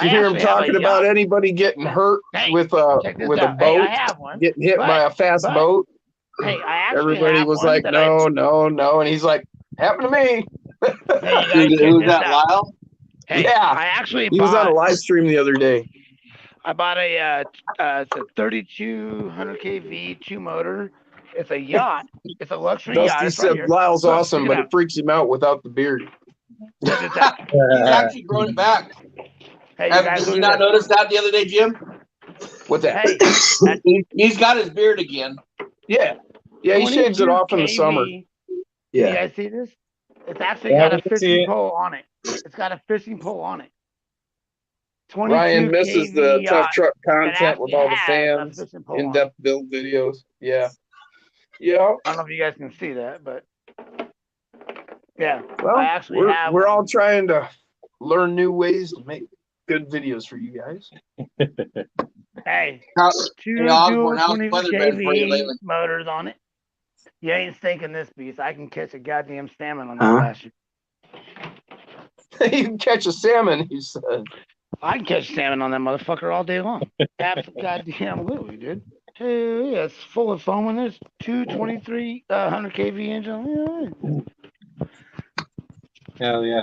Did you hear him talking about anybody getting hurt with a boat, Hey, I have one. getting hit by a fast boat? Hey, I actually Everybody have was one like, that no, and he's like, happened to me. Hey, you guys, check Who's this that, out. Lyle? Hey, Yeah. I actually He was on a live stream the other day. I bought it's a 3200 kV 2-motor. It's a yacht. It's a luxury yacht. Dusty It's right said here. Lyle's Look, awesome, check but it it freaks him out without the beard. Check this out. He's actually growing it back. Hey, you guys, Did you look not at this. notice that the other day, Jim? What's that? Hey, He's got his beard again. Yeah, he shaves it off in the 22 summer. kV. Yeah. You guys see this? It's actually Yeah, got a we can see fishing it. pole on it. It's got a fishing pole on it. 22 Ryan misses kV the yacht. tough truck It content with all the actually has a fans, fishing pole on it. in-depth build videos. Yeah. I don't know if you guys can see that, but yeah, Well, I actually have. we're all one. trying to learn new ways to make good videos for you guys. Hey, How, two hey, dual Osborne, how's the 20 weather been for you kV lately? motors on it. You ain't stinking this beast. I can catch a goddamn salmon on that Huh? last year. You can catch a salmon, he said. I can catch salmon on that motherfucker all day long. Absolutely, goddamn, literally, dude. Hell yeah, it's full of foam and there's 100 kV engine. Hell yeah.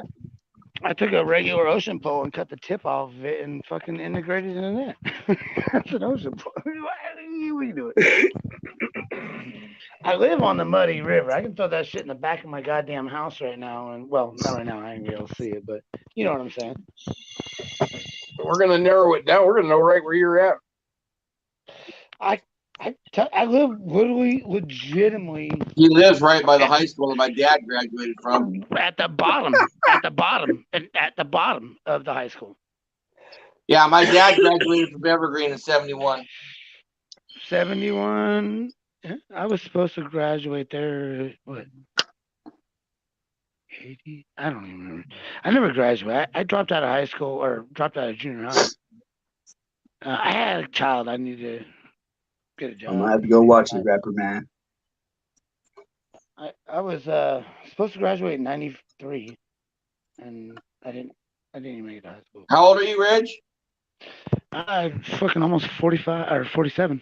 I took a regular ocean pole and cut the tip off of it and fucking integrated it in that. That's an ocean pole. What are you doing? I live on the muddy river. I can throw that shit in the back of my goddamn house right now. And well, not right now. I ain't gonna be able to see it, but you know what I'm saying. We're gonna narrow it down. We're gonna know right where you're at. I live literally, legitimately He lives right by the high school that my dad graduated from. at the bottom of the high school. Yeah, my dad graduated from Evergreen in 71. 71. I was supposed to graduate there. What? 80? I don't even remember. I never graduated. I dropped out of high school or dropped out of junior high. I had a child. I needed to get a job. I'm gonna have to go watch it, Rapper Man. I was supposed to graduate in 93, and I didn't even make it to high school. How old are you, Reg? I'm fucking almost 45 or 47.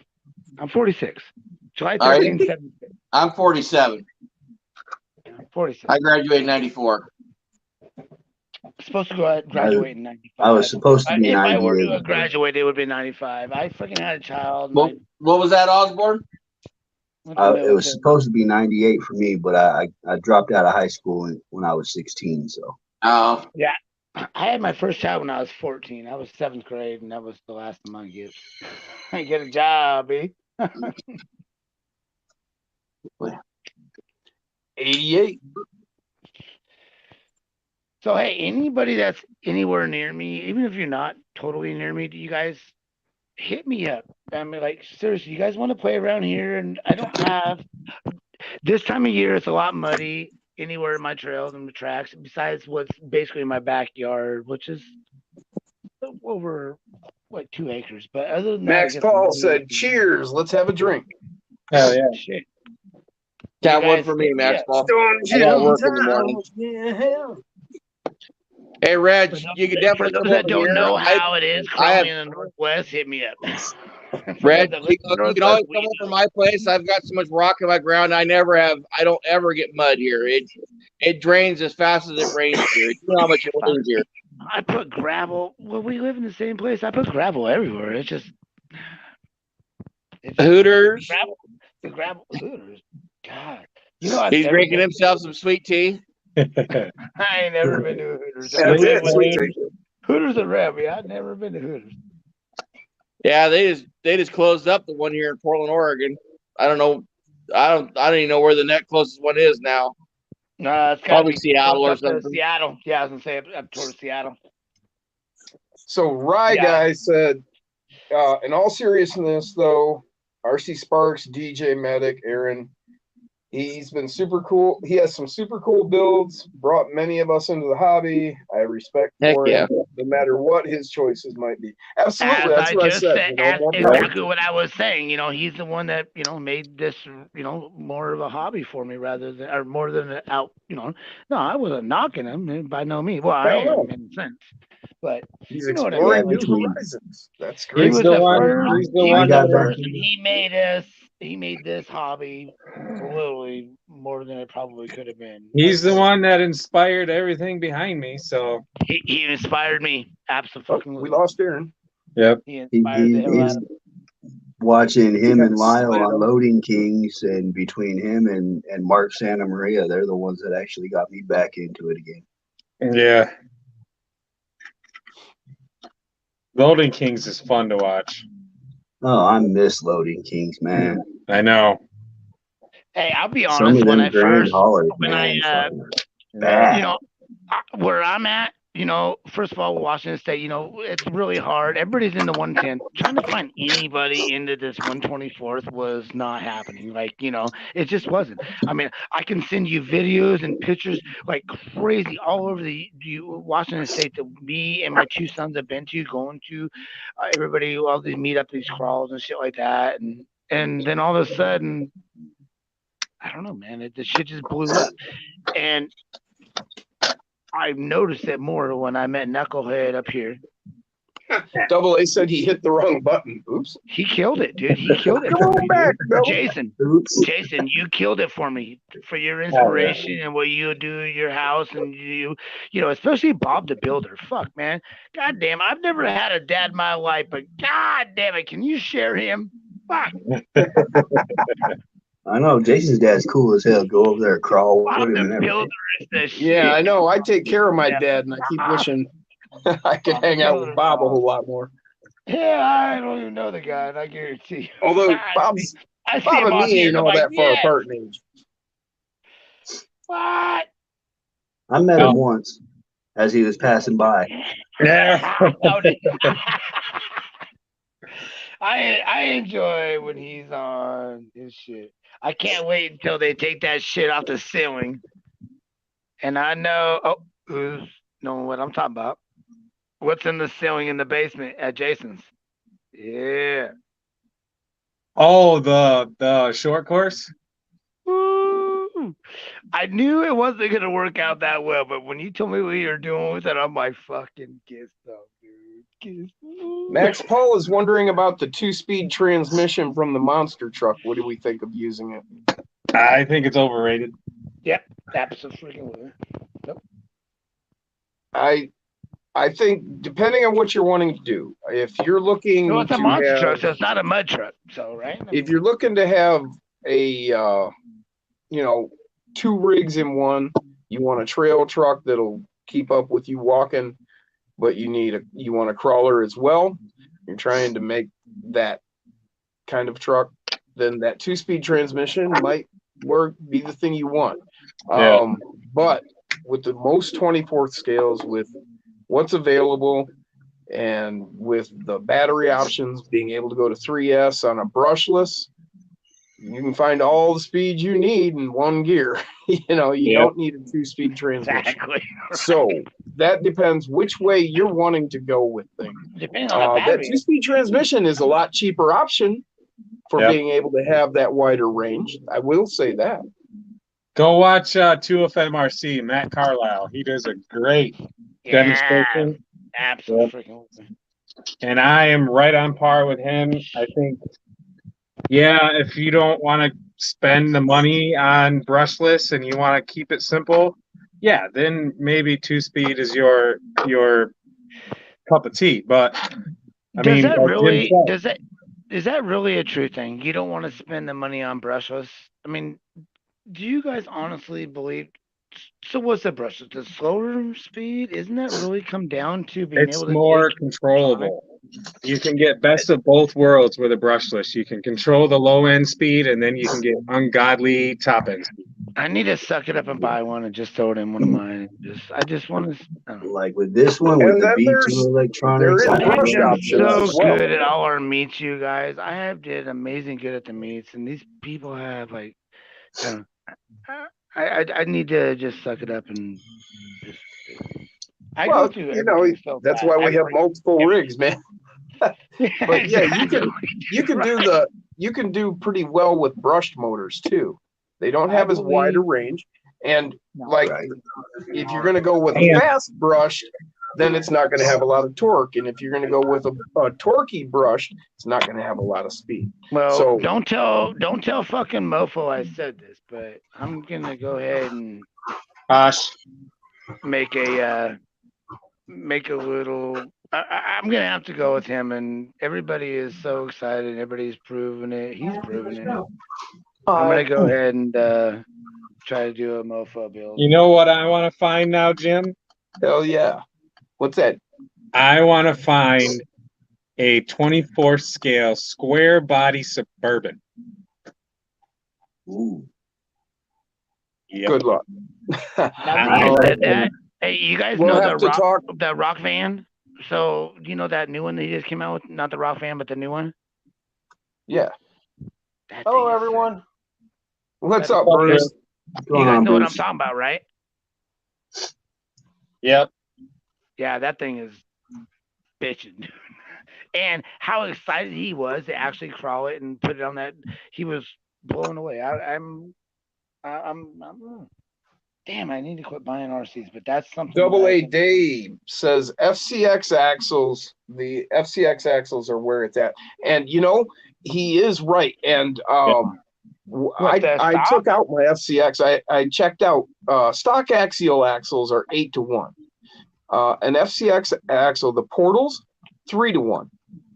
I'm 46. July All right. 13, 76. I'm 47. 46. I graduated in 94. Supposed to graduate in 95. I was supposed to be If I were 98. to graduate, it would be 95. I freaking had a child. What was that, Osborne? Went to It was military. supposed to be 98 for me, but I dropped out of high school when I was 16. So Oh, I had my first child when I was 14. I was 7th grade, and that was the last of my gifts. I get a job, eh? 88. So hey, anybody that's anywhere near me, even if you're not totally near me, do you guys hit me up? I mean, like seriously, you guys want to play around here? And I don't have this time of year. It's a lot muddy anywhere in my trails and the tracks. Besides what's basically my backyard, which is over 2 acres. But other than that, Max Paul said, "Cheers, let's have a drink." Hell yeah. Shit. Tab one guys for me, hit me up. Maxwell. Stone I gotta Jim work in the morning. Town. Yeah. Hey, Reg, For those, you can for definitely those come that over don't here. know how it is I crawling have in the Northwest, hit me up. For Reg, those that you, live in the you can Northwest, always we come know. over my place. I've got so much rock in my ground. I don't ever get mud here. It drains as fast as it rains here. You know how much it rains here. I put gravel. Well, we live in the same place. I put gravel everywhere. It's just Hooters. the gravel Hooters. God, you know I've He's never drinking been. himself some sweet tea. I ain't never been to a Hooters. That's I've it. been Sweet to tea. Hooters and Revy. I've never been to Hooters. Yeah, they just closed up the one here in Portland, Oregon. I don't know. I don't even know where the next closest one is now. It's gotta Probably be Seattle or up to something. Seattle. Yeah, I was gonna say up towards Seattle. So Rye Yeah. Guy said, in all seriousness, though, RC Sparks, DJ Medic, Aaron, he's been super cool. He has some super cool builds, brought many of us into the hobby. I have respect Heck for yeah. him, no matter what his choices might be. Absolutely, As that's I what I just said. said, More power exactly to what I was saying. He's the one that made this more of a hobby for me rather than or more than an out. No, I wasn't knocking him by no means. Well, I hell no. am in a sense, but He's you know what I exploring mean. Yeah, new between- horizons. That's He great. He's was the the one. first. He's the He one was that the got first, and he made us. He made this hobby literally more than it probably could have been. He's the one that inspired everything behind me. So He inspired me. Oh, Absolutely. we lost Aaron. yep. He he, inspired the hell out he's of me. watching him got and Lyle slid on up. Loading Kings, and between him and Mark Santa Maria, they're the ones that actually got me back into it again. Yeah. Loading Kings is fun to watch. Oh, I miss Loading Kings, man. I know. Hey, I'll be Some honest. of When them I grand first, haulers, when man, I, fucking bad. where I'm at, first of all, Washington State, it's really hard. Everybody's into 110. Trying to find anybody into this 124th was not happening. Like, it just wasn't. I mean, I can send you videos and pictures like crazy all over the Washington State that me and my two sons have been to, going to everybody, all these meetups, these crawls and shit like that. And then all of a sudden, I don't know, man, the shit just blew up. And I noticed it more when I met Knucklehead up here. Double A said he hit the wrong button. Oops. He killed it, dude. He killed it for Come me, on back, dude. Double. Oops. Jason, you killed it for me, for your inspiration and what you do in your house, and especially Bob the Builder. Fuck, man. God damn, I've never had a dad in my life, but god damn it, can you share him? Fuck. I know Jason's dad's cool as hell. Go over there, crawl Bob with him the and Builder everything. is the Yeah, shit. I know. I take care of my Yeah. dad, and I keep wishing I could hang out with Bob a whole lot more. Yeah, I don't even know the guy, and I guarantee you. Although I Bob see him and on me here, ain't and I'm all like, that far yes, apart in age. what? I met him once as he was passing by. Yeah. I enjoy when he's on his shit. I can't wait until they take that shit off the ceiling. And I know who's knowing what I'm talking about. What's in the ceiling in the basement at Jason's? Yeah. Oh, the short course. Woo. I knew it wasn't gonna work out that well, but when you told me what you're doing with it, I'm like, fucking kiss up, dude. Max Paul is wondering about the 2-speed transmission from the monster truck. What do we think of using it? I think it's overrated. Yep, absolutely. I think depending on what you're wanting to do, if you're looking No, it's a to monster have, truck, so it's not a mud truck. So right? if you're looking to have a 2 rigs in one, you want a trail truck that'll keep up with you walking, but you want a crawler as well. You're trying to make that kind of truck, then that 2-speed transmission might be the thing you want. Yeah. But with the most 24th scales, with what's available, and with the battery options, being able to go to 3S on a brushless, you can find all the speed you need in one gear. You don't need a 2-speed transmission. Exactly. So that depends which way you're wanting to go with things. Depending on the That battery. 2-speed transmission is a lot cheaper option for Yep. being able to have that wider range. I will say that. Go watch 2FMRC, Matt Carlisle. He does a great demonstration. Absolutely. And I am right on par with him. I think, if you don't want to spend the money on brushless and you want to keep it simple, then maybe 2-speed is your cup of tea. But I mean, is that really a true thing? You don't want to spend the money on brushless? I mean, do you guys honestly believe? So what's the brushless? The slower speed? Isn't that really come down to being it's able to more take controllable. You can get best of both worlds with a brushless. You can control the low end speed, and then you can get ungodly top end speed. I need to suck it up and buy one and just throw it in one of mine. I just want to. Like with this one, with And the then V2 electronics, there is I brush love it options so as well. good at all our meets, you guys. I have did amazing good at the meets, and these people have like, I need to just suck it up and just. Well, that's why we have multiple rigs, man. But yeah, you can do pretty well with brushed motors too. They don't have as wide a range, and if you're going to go with a fast brushed, then it's not going to have a lot of torque, and if you're going to go with a torquey brushed, it's not going to have a lot of speed. Well, so don't tell fucking Mofo I said this, but I'm gonna go ahead and make a little. I'm gonna have to go with him, and everybody is so excited. Everybody's proving it. He's proving it. I'm gonna go ahead and try to do a Mofo build. You know what I want to find now, Jim? Hell yeah! What's that? I want to find a 24 scale square body Suburban. Ooh. Yep. Good luck. Hey, you guys know the rock van? So do you know that new one that he just came out with? Not the rock van, but the new one. Yeah. Hello, everyone. What's up, Bruce? You guys know what I'm talking about, right? Yep. Yeah, that thing is bitching. And how excited he was to actually crawl it and put it on that. He was blown away. I'm damn, I need to quit buying RCs, but that's something. Double A Dave says FCX axles, the FCX axles are where it's at. And he is right. And I took out my FCX. I checked out stock axial axles are 8-1. An FCX axle, the portals, 3-1.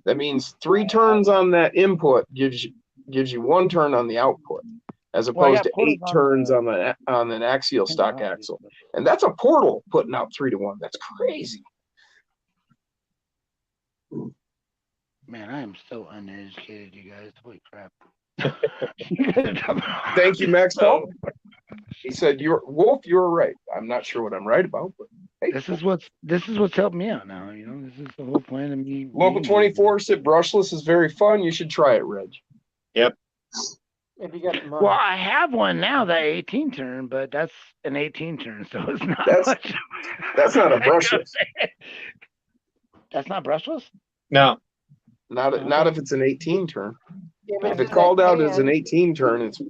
That means 3 turns on that input gives you 1 turn on the output, as opposed to 8 turns on an axial stock axle. And that's a portal putting out 3-1. That's crazy. Man, I am so uneducated, you guys. Holy crap. Thank you, Maxwell. He said, Wolf, you're right. I'm not sure what I'm right about, but hey. This is what's helped me out now. This is the whole plan of me. Local 24 said brushless is very fun. You should try it, Reg. Yep. If you got the money. Well, I have one now, that 18 turn, but that's an 18 turn, so it's not much. That's not a brushless. That's not brushless? No. Not if it's an 18 turn. Yeah, if it's called out as an 18 turn, it's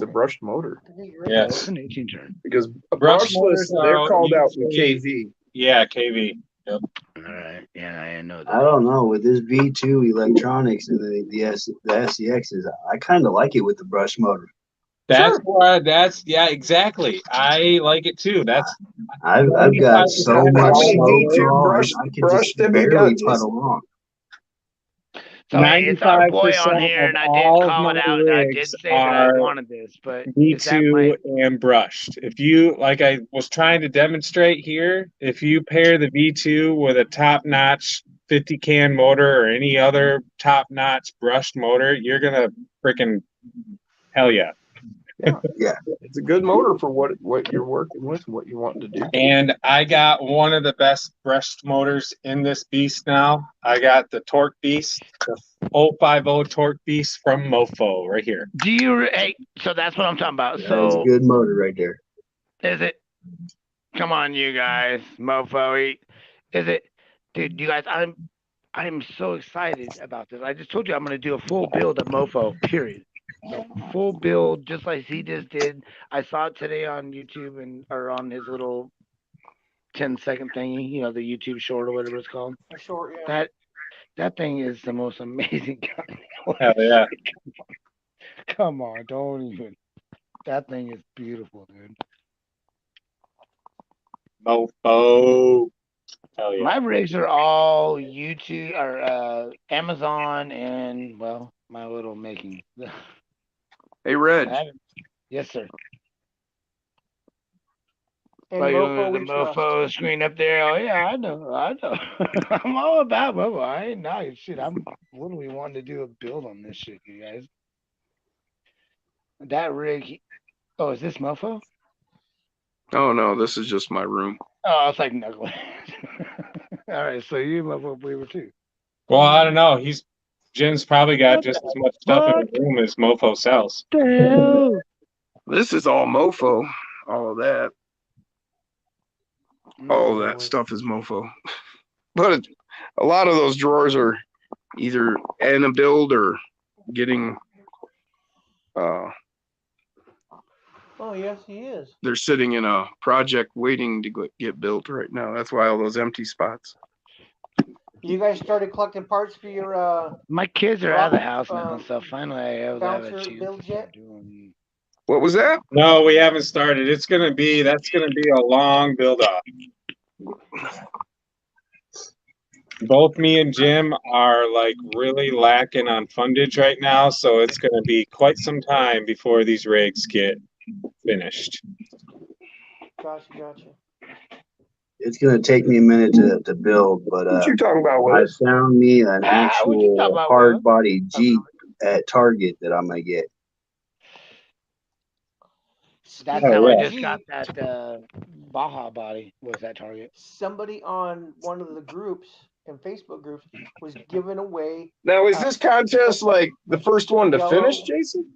a brushed motor. Yeah, it's an 18 turn. Because a brushless, they're called out in KV. Yeah, KV. Yep. All right. Yeah, I know that. I don't know, with this V2 electronics and the FCXs, I kind of like it with the brush motor. Yeah, exactly. I like it too. I've got so much slow I can just barely puddle along. So it's our boy on here, and I did call it out. I did say that I wanted this, but V2 and brushed. If you, like I was trying to demonstrate here, if you pair the V2 with a top-notch 50 can motor or any other top-notch brushed motor, you're gonna freaking hell yeah. Yeah, it's a good motor for what you're working with, what you want to do. And I got one of the best brushed motors in this beast now. I got the Torque Beast, the 050 Torque Beast from Mofo right here. So that's what I'm talking about. That's so a good motor right there. Is it? Come on, you guys, Mofo. Is it, dude? You guys, I'm so excited about this. I just told you I'm going to do a full build of Mofo. Period. the full build, just like he just did. I saw it today on YouTube or on his little 10-second thingy, the YouTube short or whatever it's called. A short, yeah. That thing is the most amazing gun. Hell yeah. Come on, don't even. That thing is beautiful, dude. Mofo. Hell yeah. My rigs are all YouTube or Amazon and my little making. Hey, Reg. Yes, sir. And Like Mofo the we trust. mofo screen up there. Oh yeah, I know. I'm all about mofo. I ain't nice. Shit, I'm literally wanting to do a build on this shit, you guys. That rig. Oh, is this mofo? Oh no, this is just my room. Oh, it's like Knuckle. All right, so you mofo believer too. Well, I don't know. Jim's probably got just as much stuff in the room as Mofo sells. What the hell? This is all Mofo. All of that. All of that stuff is Mofo. But a lot of those drawers are either in a build or getting. Oh yes, he is. They're sitting in a project waiting to get built right now. That's why all those empty spots. You guys started collecting parts for your My kids are out of the house now, so finally I have a bouncer chance builds to yet? doing. What was that? No, we haven't started. That's gonna be a long build up. Both me and Jim are like really lacking on fundage right now, so it's gonna be quite some time before these rigs get finished. Gotcha. It's gonna take me a minute to build, but What you talking about, I Willis? found me an What you actual talking about, hard Will? body Jeep at Target that I'm gonna get. That's Oh, how I yeah. just got that Baja body. Was that Target? Somebody on one of the groups and Facebook groups was giving away Now, is this contest like the first one to finish, Jason?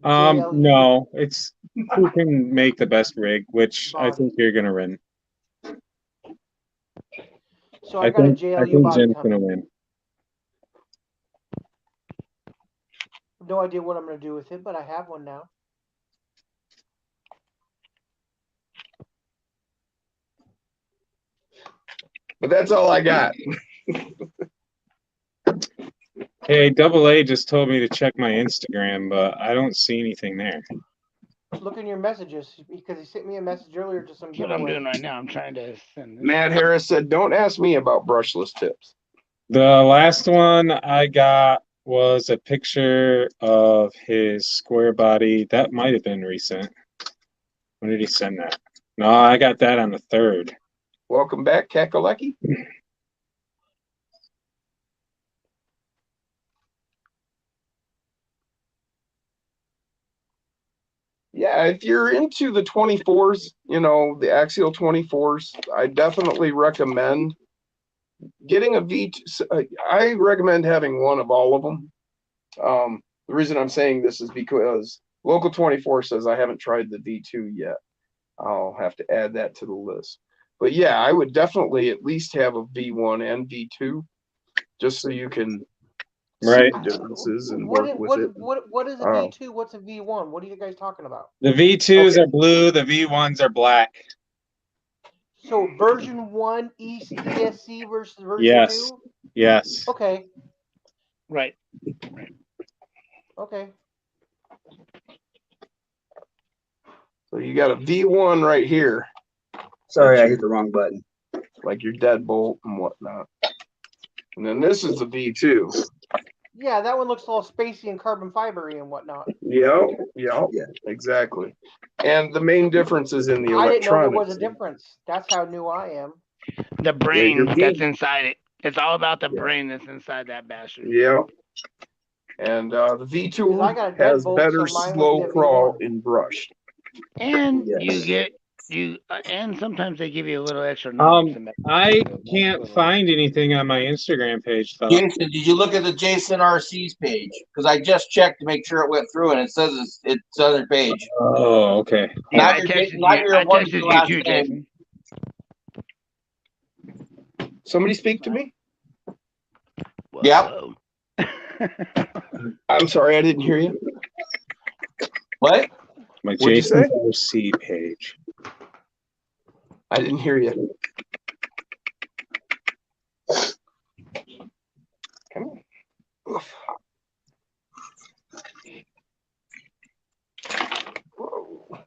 No, it's who can make the best rig, which I think you're gonna win. So I got a I JLU think body Jim's coming. gonna win. No idea what I'm gonna do with it, but I have one now. But that's all I got. Hey, Double A just told me to check my Instagram, but I don't see anything there. Look in your messages because he sent me a message earlier to some That's what I'm giveaway. doing right now. I'm trying to send this. Matt Harris said, "Don't ask me about brushless tips." The last one I got was a picture of his square body. That might have been recent. When did he send that? No, I got that on the 3rd. Welcome back, Kakaleki. Yeah, if you're into the 24s, the Axial 24s, I definitely recommend getting a V2. I recommend having one of all of them. The reason I'm saying this is because Local 24 says I haven't tried the V2 yet. I'll have to add that to the list. But yeah, I would definitely at least have a V1 and V2 just so you can see the differences and work with it. What is a V2? What's a V1? What are you guys talking about? The V2s are blue, the V1s are black. So version 1 ESC versus version 2? Yes. Okay. Right. Okay. So you got a V1 right here. Sorry, I hit the wrong button. Like your deadbolt and whatnot. And then this is the V2. Yeah, that one looks all spacey and carbon fibery and whatnot. Yep, exactly. And the main difference is in the I electronics. didn't know there was a difference. That's how new I am. The brain that's inside it. It's all about the brain that's inside that bastard. Yep. And the V2 has better slow crawl in brush. And and sometimes they give you a little extra. I can't find anything on my Instagram page though. Jason, did you look at the Jason RC's page? Because I just checked to make sure it went through, and it says it's other page. Oh, okay. Yeah, I texted you too, Jason. Somebody speak to me? Yep. I'm sorry, I didn't hear you. What? My What'd you say? Jason OC page. I didn't hear you. Come on. Oof. Whoa.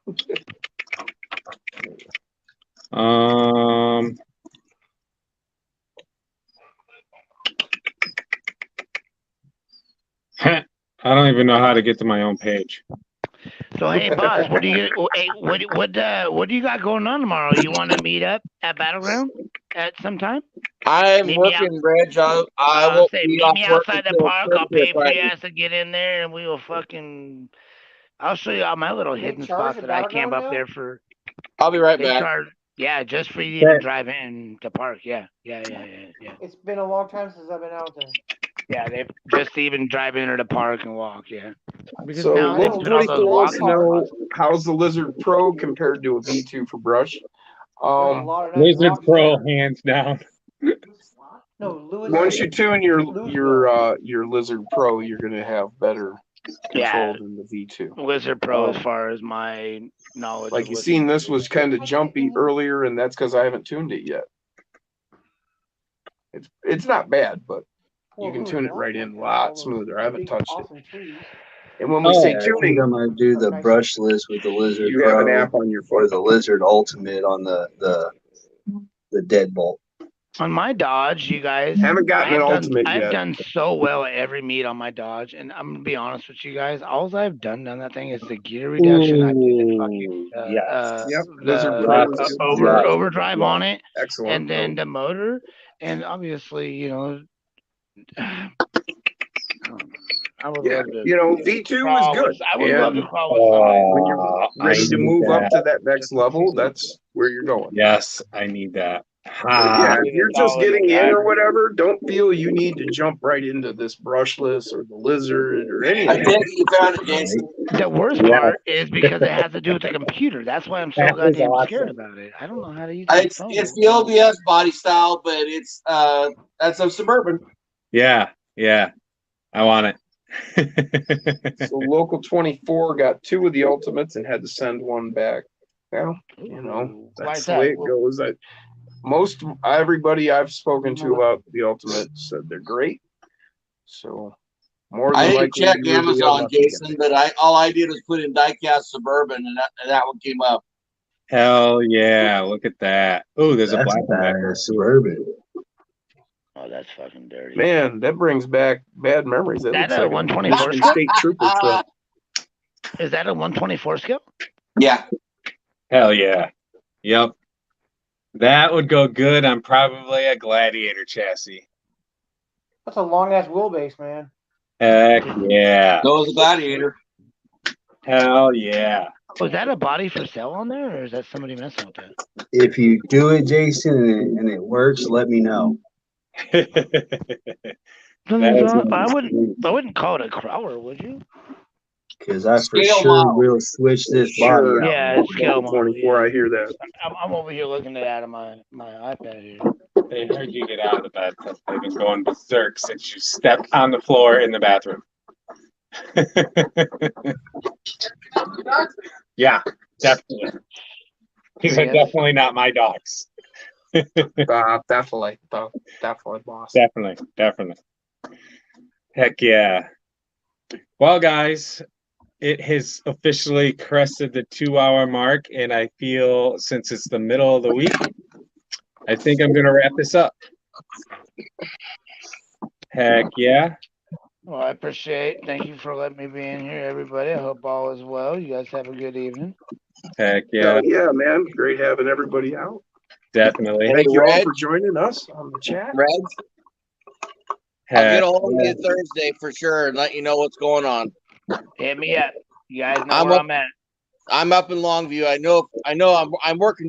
I don't even know how to get to my own page. So hey, boss, what do you got going on tomorrow? You want to meet up at Battleground at some time? I'm Meet me working, Reg. I I'll won't say be meet off me work outside the until park. I'll Thursday pay or for your Friday. ass to get in there, and we will fucking. I'll show you all my little They hidden charge spots at that I camp Battleground up now? there for. I'll be right They back. charge, yeah, just for you to even drive in to park. Yeah. It's been a long time since I've been out there. Yeah, they just even drive into the park and walk. Yeah, because So now they Local put all those 24 wants to walking know spots. how's the Lizard Pro compared to a V2 for brush. There's a lot of nice Lizard rocks Pro, there. hands down. No, Lewis. Once you tune your Louisville. your Lizard Pro, you're gonna have better control than the V2. Lizard Pro, as far as my knowledge. Like of you Lizard seen, this Pro. was kind of jumpy earlier, and that's because I haven't tuned it yet. It's not bad, but you can tune it right in a lot smoother. I haven't touched it. Awesome trees. And when we say Yeah, I think tuning, I'm gonna do the brushless with the Lizard you have an Pro app on your or phone. the Lizard Ultimate on the Deadbolt. On my Dodge, you guys, Haven't gotten an Ultimate I've yet. done so well at every meet on my Dodge, and I'm gonna be honest with you guys. All I've done on that thing is the gear reduction. I do the fucking Yep, Lizard Pro is good. overdrive on it, Excellent. and then the motor, and obviously, you know, I would Yeah, love to. you know, V2 is crawl good. with- I would love to And crawl with somebody. when you're ready to move up to that next level, that's where you're going. Yes, I need that. But yeah, if you're just getting in or whatever, don't feel you need to jump right into this brushless or the Lizard or any I of think that. you found it, Jason. The worst part is because it has to do with the computer. That's why I'm so That is goddamn awesome. scared about it. I don't know how to use my It's phone. the OBS body style, but it's that's a Suburban. Yeah, I want it. So Local 24 got 2 of the Ultimates and had to send one back. Well, you know, that's the way it goes. Everybody I've spoken to about the Ultimate said they're great. So more than I likely, didn't check you will be Amazon, unlucky again. Jason, but all I did was put in diecast Suburban, and that one came up. Hell yeah! Look at that. Oh, there's a That's black one back there. Suburban. Oh, that's fucking dirty. Man, that brings back bad memories. That That looks a like 124 Michigan scale? State Trooper truck. Is that a 124 scale? Yeah. Hell yeah. Yep. That would go good on probably a Gladiator chassis. That's a long ass wheelbase, man. Heck yeah. No, it was a Gladiator. Hell yeah. Was that a body for sale on there, or is that somebody messing with that? If you do it, Jason, and it works, let me know. I wouldn't call it a crawler, would you? Because I for Scale sure model. will switch this Sure. body out. Yeah, it's scale Local model. 24, Yeah. I hear that. I'm over here looking at it out of my iPad here. They heard you get out of the bathtub. They've been going berserk since you stepped on the floor in the bathroom. Yeah, definitely. These are definitely not my dogs. Definitely, boss. Definitely. Heck yeah. Well, guys, it has officially crested the 2-hour mark, and I feel since it's the middle of the week, I think I'm going to wrap this up. Heck yeah. Well, I appreciate. Thank you for letting me be in here, everybody. I hope all is well. You guys have a good evening. Heck yeah. Yeah, man. Great having everybody out. Definitely. Thank you all Red. for joining us on the chat. Reg, I'll get a hold of you Thursday for sure and let you know what's going on. Hit me up. You guys know where I'm at. I'm up in Longview. I know. I'm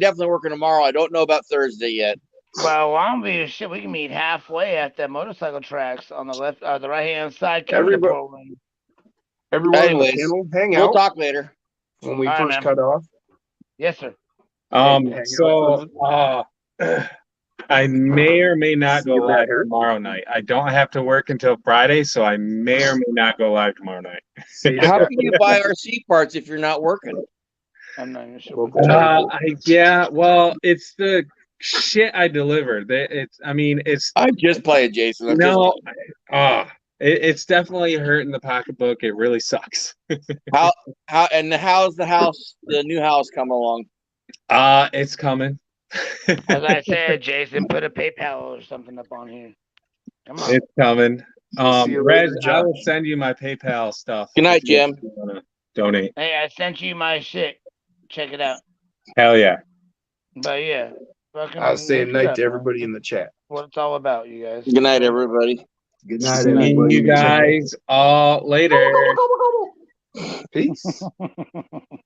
definitely working tomorrow. I don't know about Thursday yet. Well, Longview, shit, we can meet halfway at the motorcycle tracks on the left, the right-hand side. Everyone on the Anyways, panel, hang we'll out talk later. when we All right, first man. cut off. Yes, sir. I may or may not go Get that live hurt? tomorrow night. I don't have to work until Friday, so I may or may not go live tomorrow night. See, How Scott, can you buy RC parts if you're not working? I'm not even sure. Local what that charge. is. Yeah, well, it's the shit I deliver. It's I'm just playing, Jason. I'm just no, it's definitely hurting the pocketbook. It really sucks. how's the house, the new house coming along? It's coming. As I said, Jason, put a PayPal or something up on here. Come on. It's coming. See you Reg, later, I John. will send you my PayPal stuff. Good night, if you Jim. wanna donate. Hey, I sent you my shit. Check it out. Hell yeah. But yeah, fucking I'll say look it night up, to man. everybody in the chat. What it's all about, you guys. Good night, everybody. Good night, See everybody. you guys all later. Peace.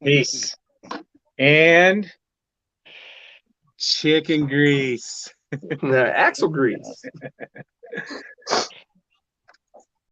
Peace. And chicken grease. Axle grease.